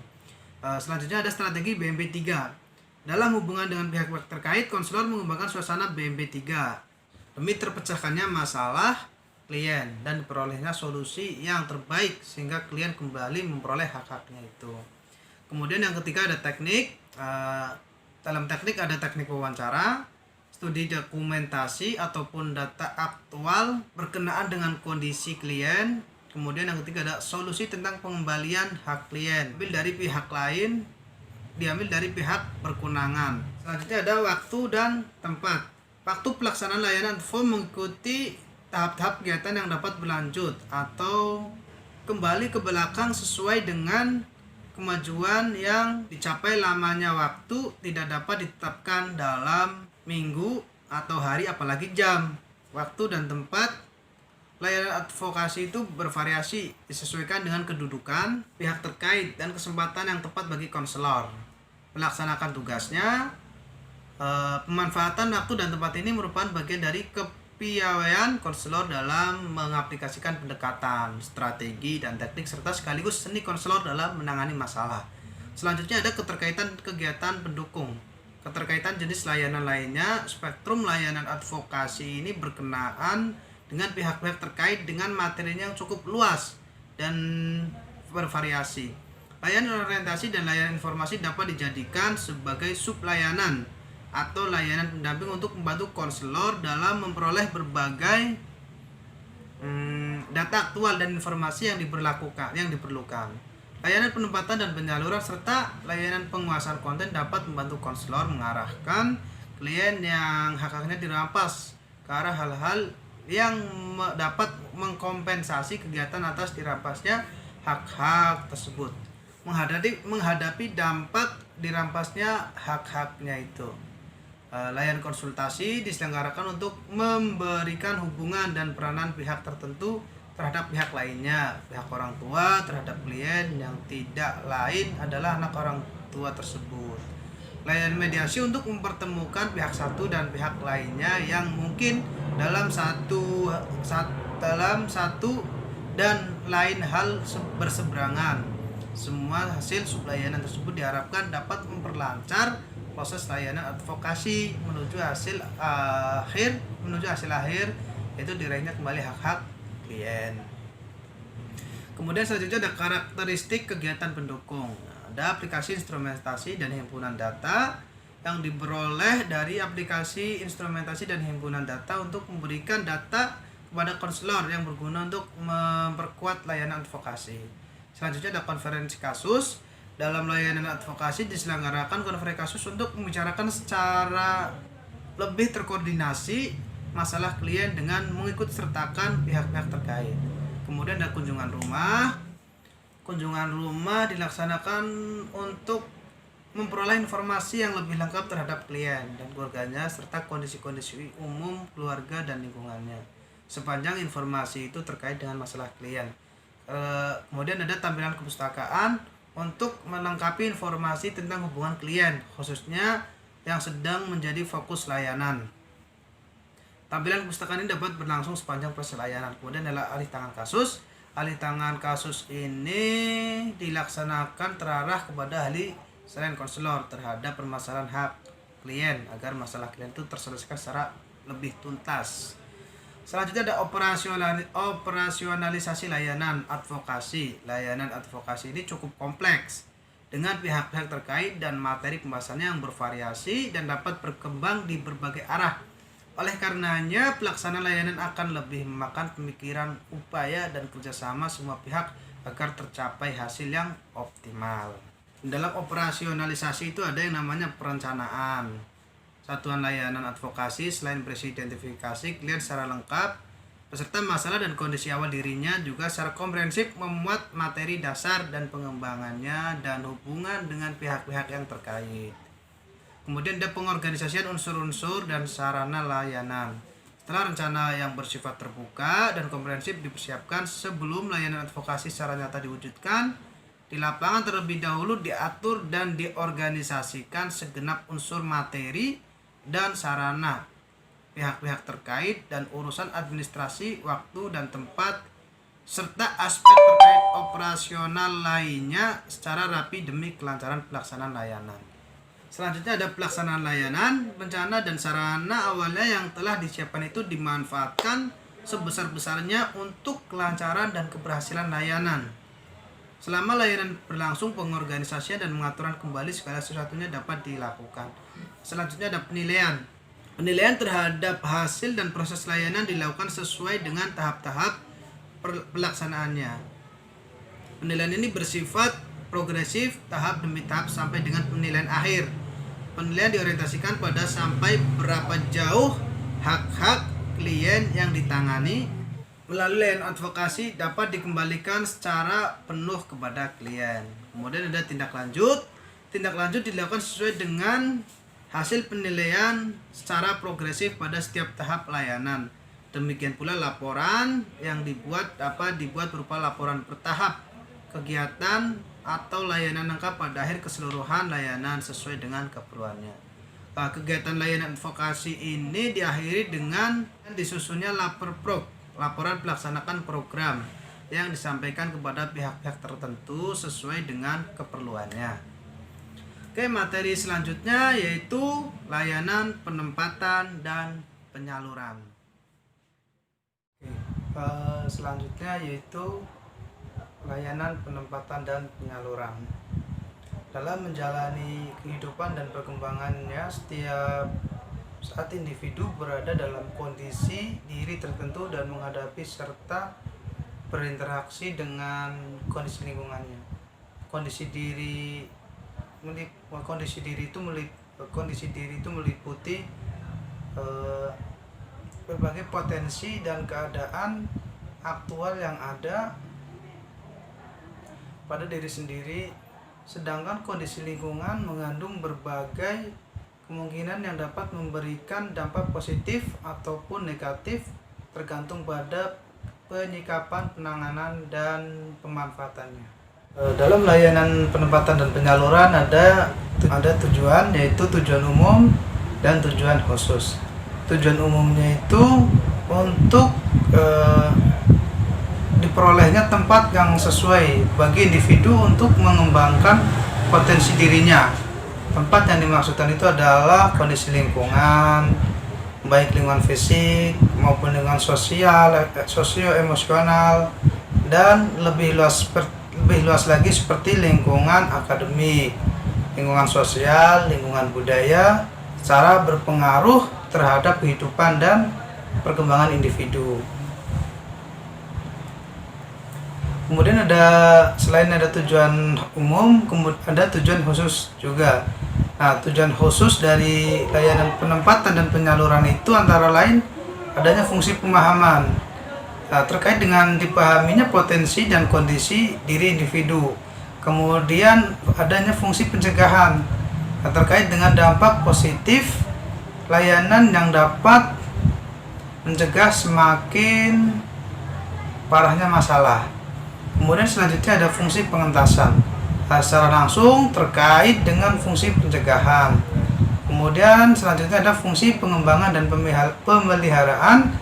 Selanjutnya ada strategi BMP 3. Dalam hubungan dengan pihak-pihak terkait, konselor mengembangkan suasana BMP 3 demi terpecahkannya masalah klien dan diperolehnya solusi yang terbaik sehingga klien kembali memperoleh hak-haknya itu. Kemudian yang ketiga ada teknik. Dalam teknik ada teknik wawancara, studi dokumentasi ataupun data aktual berkenaan dengan kondisi klien. Kemudian yang ketiga ada solusi tentang pengembalian hak klien diambil dari pihak berkewenangan. Selanjutnya ada waktu dan tempat. Waktu pelaksanaan layanan advo mengikuti tahap-tahap kegiatan yang dapat berlanjut atau kembali ke belakang sesuai dengan kemajuan yang dicapai. Lamanya waktu tidak dapat ditetapkan dalam minggu atau hari apalagi jam. Waktu dan tempat layanan advokasi itu bervariasi disesuaikan dengan kedudukan pihak terkait dan kesempatan yang tepat bagi konselor melaksanakan tugasnya. Pemanfaatan waktu dan tempat ini merupakan bagian dari kepiawaian konselor dalam mengaplikasikan pendekatan, strategi, dan teknik serta sekaligus seni konselor dalam menangani masalah. Selanjutnya ada keterkaitan kegiatan pendukung. Keterkaitan jenis layanan lainnya. Spektrum layanan advokasi ini berkenaan dengan pihak-pihak terkait dengan materinya yang cukup luas dan bervariasi. Layanan orientasi dan layanan informasi dapat dijadikan sebagai sublayanan atau layanan pendamping untuk membantu konselor dalam memperoleh berbagai data aktual dan informasi yang diperlukan. Layanan penempatan dan penyaluran serta layanan penguasaan konten dapat membantu konselor mengarahkan klien yang hak-haknya dirampas ke arah hal-hal yang dapat mengkompensasi kegiatan atas dirampasnya hak-hak tersebut. Menghadapi dampak dirampasnya hak-haknya itu. Layanan konsultasi diselenggarakan untuk memberikan hubungan dan peranan pihak tertentu terhadap pihak lainnya. Pihak orang tua terhadap klien yang tidak lain adalah anak orang tua tersebut. Layanan mediasi untuk mempertemukan pihak satu dan pihak lainnya yang mungkin dalam satu dan lain hal berseberangan. Semua hasil sublayanan tersebut diharapkan dapat memperlancar proses layanan advokasi menuju hasil akhir yaitu diraihnya kembali hak-hak klien. Kemudian selanjutnya ada karakteristik kegiatan pendukung. Ada aplikasi instrumentasi dan himpunan data yang diperoleh dari aplikasi instrumentasi dan himpunan data untuk memberikan data kepada konselor yang berguna untuk memperkuat layanan advokasi. Selanjutnya ada konferensi kasus. Dalam layanan advokasi diselenggarakan konferensi kasus untuk membicarakan secara lebih terkoordinasi masalah klien dengan mengikut sertakan pihak-pihak terkait. Kemudian ada kunjungan rumah. Kunjungan rumah dilaksanakan untuk memperoleh informasi yang lebih lengkap terhadap klien dan keluarganya serta kondisi-kondisi umum keluarga dan lingkungannya sepanjang informasi itu terkait dengan masalah klien. Kemudian ada tampilan kepustakaan untuk melengkapi informasi tentang hubungan klien, khususnya yang sedang menjadi fokus layanan. Tampilan kepustakaan ini dapat berlangsung sepanjang proses layanan. Kemudian adalah alih tangan kasus. Alih tangan kasus ini dilaksanakan terarah kepada ahli selain konselor terhadap permasalahan hak klien agar masalah klien itu terselesaikan secara lebih tuntas. Selanjutnya ada operasionalisasi layanan advokasi. Layanan advokasi ini cukup kompleks dengan pihak-pihak terkait dan materi pembahasannya yang bervariasi dan dapat berkembang di berbagai arah. Oleh karenanya, pelaksanaan layanan akan lebih memakan pemikiran, upaya, dan kerjasama semua pihak agar tercapai hasil yang optimal. Dalam operasionalisasi itu ada yang namanya perencanaan. Satuan layanan advokasi selain berisi identifikasi klien secara lengkap, beserta masalah dan kondisi awal dirinya, juga secara komprehensif memuat materi dasar dan pengembangannya dan hubungan dengan pihak-pihak yang terkait. Kemudian ada pengorganisasian unsur-unsur dan sarana layanan. Setelah rencana yang bersifat terbuka dan komprehensif dipersiapkan sebelum layanan advokasi secara nyata diwujudkan, di lapangan terlebih dahulu diatur dan diorganisasikan segenap unsur materi dan sarana, pihak-pihak terkait dan urusan administrasi, waktu dan tempat, serta aspek terkait operasional lainnya secara rapi demi kelancaran pelaksanaan layanan. Selanjutnya ada pelaksanaan layanan. Rencana dan sarana awalnya yang telah disiapkan itu dimanfaatkan sebesar-besarnya untuk kelancaran dan keberhasilan layanan. Selama layanan berlangsung, pengorganisasian dan pengaturan kembali segala sesuatunya dapat dilakukan. Selanjutnya ada penilaian. Penilaian terhadap hasil dan proses layanan dilakukan sesuai dengan tahap-tahap pelaksanaannya. Penilaian ini bersifat progresif, tahap demi tahap sampai dengan penilaian akhir. Penilaian diorientasikan pada sampai berapa jauh hak-hak klien yang ditangani melalui layanan advokasi dapat dikembalikan secara penuh kepada klien. Kemudian ada tindak lanjut. Tindak lanjut dilakukan sesuai dengan hasil penilaian secara progresif pada setiap tahap layanan. Demikian pula laporan yang dibuat berupa laporan bertahap kegiatan atau layanan lengkap pada akhir keseluruhan layanan sesuai dengan keperluannya. Kegiatan layanan advokasi ini diakhiri dengan disusunnya laporan pelaksanaan program yang disampaikan kepada pihak-pihak tertentu sesuai dengan keperluannya. Oke, materi selanjutnya yaitu layanan penempatan dan penyaluran. Selanjutnya yaitu layanan penempatan dan penyaluran. Dalam menjalani kehidupan dan perkembangannya, setiap saat individu berada dalam kondisi diri tertentu dan menghadapi serta berinteraksi dengan kondisi lingkungannya. Kondisi diri itu meliputi berbagai potensi dan keadaan aktual yang ada pada diri sendiri, sedangkan kondisi lingkungan mengandung berbagai kemungkinan yang dapat memberikan dampak positif ataupun negatif tergantung pada penyikapan, penanganan, dan pemanfaatannya. Dalam layanan penempatan dan penyaluran ada tujuan, yaitu tujuan umum dan tujuan khusus. Tujuan umumnya itu untuk diperolehnya tempat yang sesuai bagi individu untuk mengembangkan potensi dirinya. Tempat yang dimaksudkan itu adalah kondisi lingkungan, baik lingkungan fisik maupun lingkungan sosio-emosional, dan lebih luas lagi seperti lingkungan akademik, lingkungan sosial, lingkungan budaya, secara berpengaruh terhadap kehidupan dan perkembangan individu. Kemudian selain ada tujuan umum, ada tujuan khusus juga. Nah, tujuan khusus dari layanan penempatan dan penyaluran itu antara lain adanya fungsi pemahaman terkait dengan dipahaminya potensi dan kondisi diri individu. Kemudian adanya fungsi pencegahan terkait dengan dampak positif layanan yang dapat mencegah semakin parahnya masalah. Kemudian selanjutnya ada fungsi pengentasan secara langsung terkait dengan fungsi pencegahan. Kemudian selanjutnya ada fungsi pengembangan dan pemeliharaan.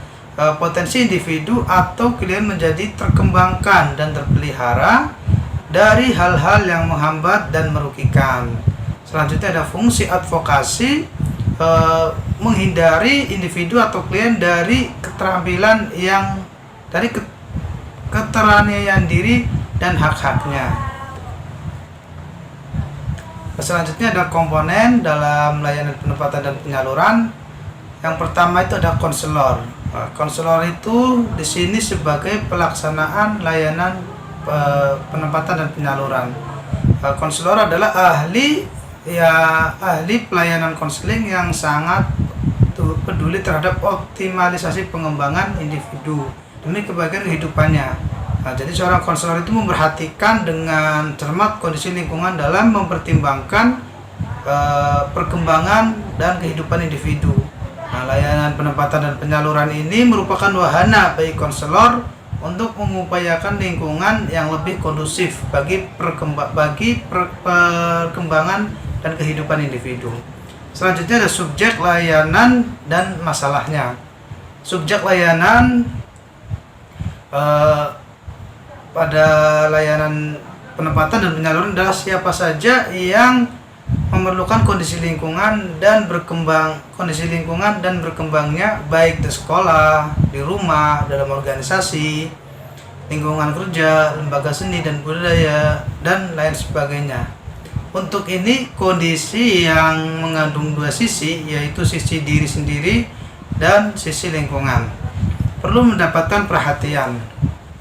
Potensi individu atau klien menjadi terkembangkan dan terpelihara dari hal-hal yang menghambat dan merugikan. Selanjutnya ada fungsi advokasi, menghindari individu atau klien dari keterampilan yang dari keteraniayaan diri dan hak-haknya. Selanjutnya ada komponen dalam layanan penempatan dan penyaluran. Yang pertama itu ada konselor. Konselor itu di sini sebagai pelaksanaan layanan penempatan dan penyaluran. Konselor adalah ahli pelayanan konseling yang sangat peduli terhadap optimalisasi pengembangan individu demi kebaikan kehidupannya. Jadi seorang konselor itu memperhatikan dengan cermat kondisi lingkungan dalam mempertimbangkan perkembangan dan kehidupan individu. Layanan penempatan dan penyaluran ini merupakan wahana bagi konselor untuk mengupayakan lingkungan yang lebih kondusif bagi perkembangan dan kehidupan individu. Selanjutnya ada subjek layanan dan masalahnya. Subjek layanan pada layanan penempatan dan penyaluran adalah siapa saja yang memerlukan kondisi lingkungan dan berkembangnya baik di sekolah, di rumah, dalam organisasi, lingkungan kerja, lembaga seni dan budaya, dan lain sebagainya. Untuk ini kondisi yang mengandung dua sisi, yaitu sisi diri sendiri dan sisi lingkungan, perlu mendapatkan perhatian.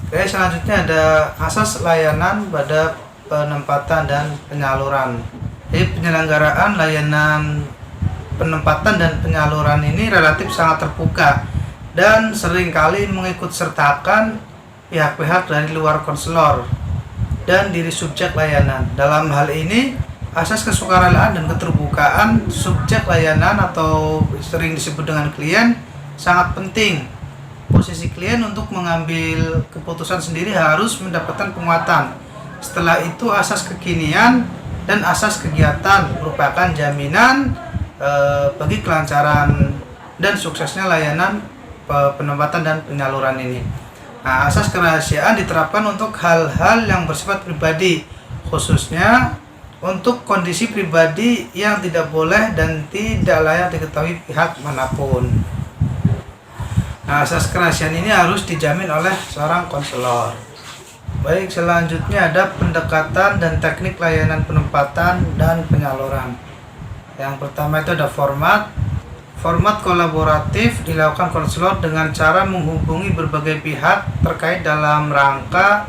Oke, selanjutnya ada asas layanan pada penempatan dan penyaluran. Jadi penyelenggaraan layanan penempatan dan penyaluran ini relatif sangat terbuka dan seringkali mengikut sertakan pihak-pihak dari luar konselor dan diri subjek layanan. Dalam hal ini, asas kesukarelaan dan keterbukaan subjek layanan atau sering disebut dengan klien sangat penting. Posisi klien untuk mengambil keputusan sendiri harus mendapatkan penguatan. Setelah itu, asas kekinian dan asas kegiatan merupakan jaminan bagi kelancaran dan suksesnya layanan penempatan dan penyaluran ini. Asas kerahasiaan diterapkan untuk hal-hal yang bersifat pribadi, khususnya untuk kondisi pribadi yang tidak boleh dan tidak layak diketahui pihak manapun. Asas kerahasiaan ini harus dijamin oleh seorang konselor. Baik, selanjutnya ada pendekatan dan teknik layanan penempatan dan penyaluran. Yang pertama itu ada format. Format kolaboratif dilakukan konselor dengan cara menghubungi berbagai pihak terkait dalam rangka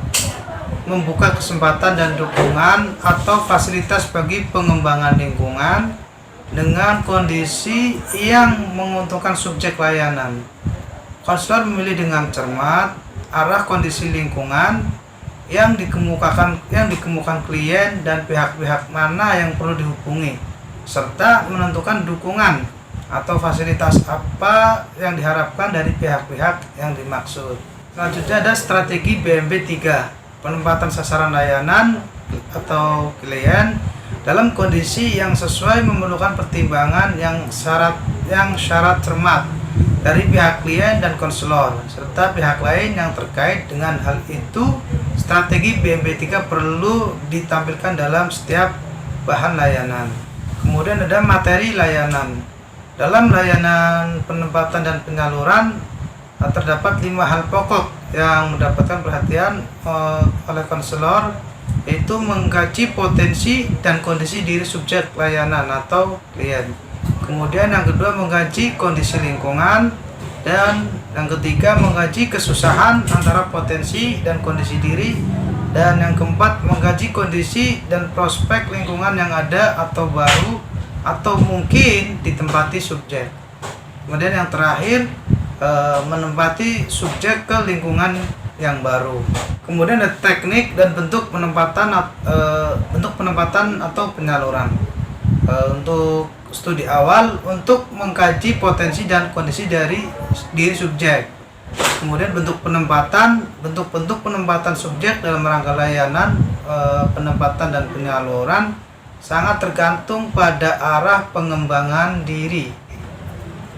membuka kesempatan dan dukungan atau fasilitas bagi pengembangan lingkungan dengan kondisi yang menguntungkan subjek layanan. Konselor memilih dengan cermat arah kondisi lingkungan yang dikemukakan klien dan pihak-pihak mana yang perlu dihubungi, serta menentukan dukungan atau fasilitas apa yang diharapkan dari pihak-pihak yang dimaksud. Selanjutnya ada strategi BMB 3, penempatan sasaran layanan atau klien dalam kondisi yang sesuai memerlukan pertimbangan yang syarat cermat dari pihak klien dan konselor serta pihak lain yang terkait dengan hal itu. Strategi BMB 3 perlu ditampilkan dalam setiap bahan layanan. Kemudian ada materi layanan. Dalam layanan penempatan dan penyaluran terdapat 5 hal pokok yang mendapatkan perhatian oleh konselor, yaitu mengkaji potensi dan kondisi diri subjek layanan atau klien. Kemudian yang kedua mengkaji kondisi lingkungan, dan yang ketiga mengkaji kesusahan antara potensi dan kondisi diri, dan yang keempat mengkaji kondisi dan prospek lingkungan yang ada atau baru atau mungkin ditempati subjek. Kemudian yang terakhir menempati subjek ke lingkungan yang baru. Kemudian ada teknik dan bentuk penempatan atau penyaluran. Untuk studi awal untuk mengkaji potensi dan kondisi dari diri subjek. Kemudian bentuk penempatan subjek dalam rangka layanan penempatan dan penyaluran sangat tergantung pada arah pengembangan diri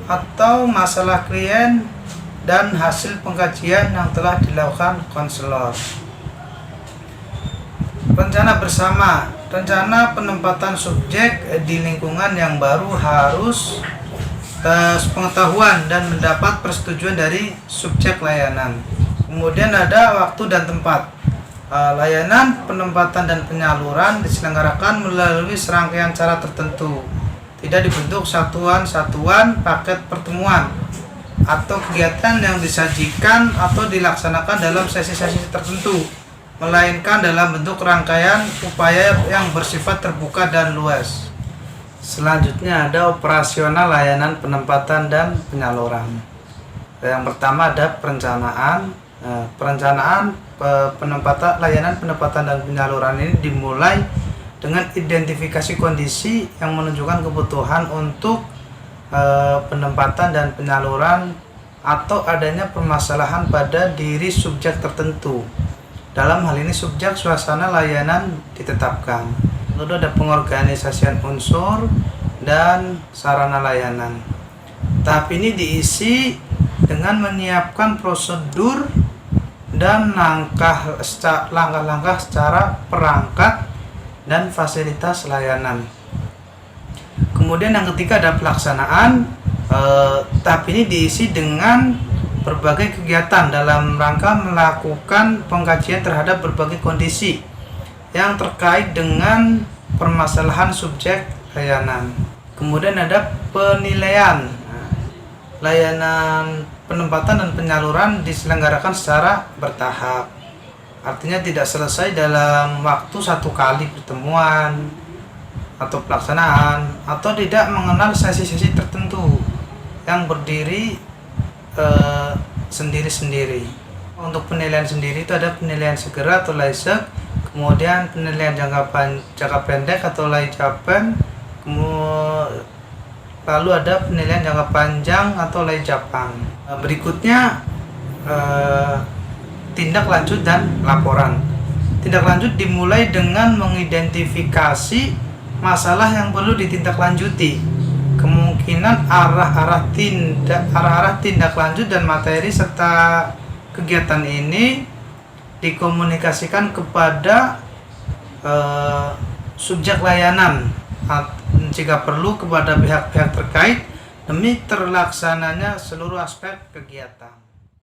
atau masalah klien dan hasil pengkajian yang telah dilakukan konselor. Rencana bersama. Rencana penempatan subjek di lingkungan yang baru harus pengetahuan dan mendapat persetujuan dari subjek layanan. Kemudian ada waktu dan tempat. Layanan penempatan dan penyaluran diselenggarakan melalui serangkaian cara tertentu. Tidak dibentuk satuan-satuan paket pertemuan atau kegiatan yang disajikan atau dilaksanakan dalam sesi-sesi tertentu, melainkan dalam bentuk rangkaian upaya yang bersifat terbuka dan luas. Selanjutnya ada operasional layanan penempatan dan penyaluran. Yang pertama ada perencanaan. Layanan penempatan dan penyaluran ini dimulai dengan identifikasi kondisi yang menunjukkan kebutuhan untuk penempatan dan penyaluran atau adanya permasalahan pada diri subjek tertentu. Dalam hal ini subjek suasana layanan ditetapkan. Lalu ada pengorganisasian unsur dan sarana layanan. Tahap ini diisi dengan menyiapkan prosedur dan langkah-langkah secara perangkat dan fasilitas layanan. Kemudian yang ketiga ada pelaksanaan. Tahap ini diisi dengan berbagai kegiatan dalam rangka melakukan pengkajian terhadap berbagai kondisi yang terkait dengan permasalahan subjek layanan. Kemudian ada penilaian. Layanan penempatan dan penyaluran diselenggarakan secara bertahap. Artinya tidak selesai dalam waktu satu kali pertemuan atau pelaksanaan, atau tidak mengenal sesi-sesi tertentu yang berdiri sendiri-sendiri. Untuk penilaian sendiri itu ada penilaian segera atau laisek, kemudian penilaian jangka pendek atau laijaban, lalu ada penilaian jangka panjang atau laijapang. Berikutnya tindak lanjut dan laporan. Tindak lanjut dimulai dengan mengidentifikasi masalah yang perlu ditindaklanjuti, kemungkinan arah-arah tindak lanjut dan materi serta kegiatan ini dikomunikasikan kepada subjek layanan, jika perlu kepada pihak-pihak terkait demi terlaksananya seluruh aspek kegiatan.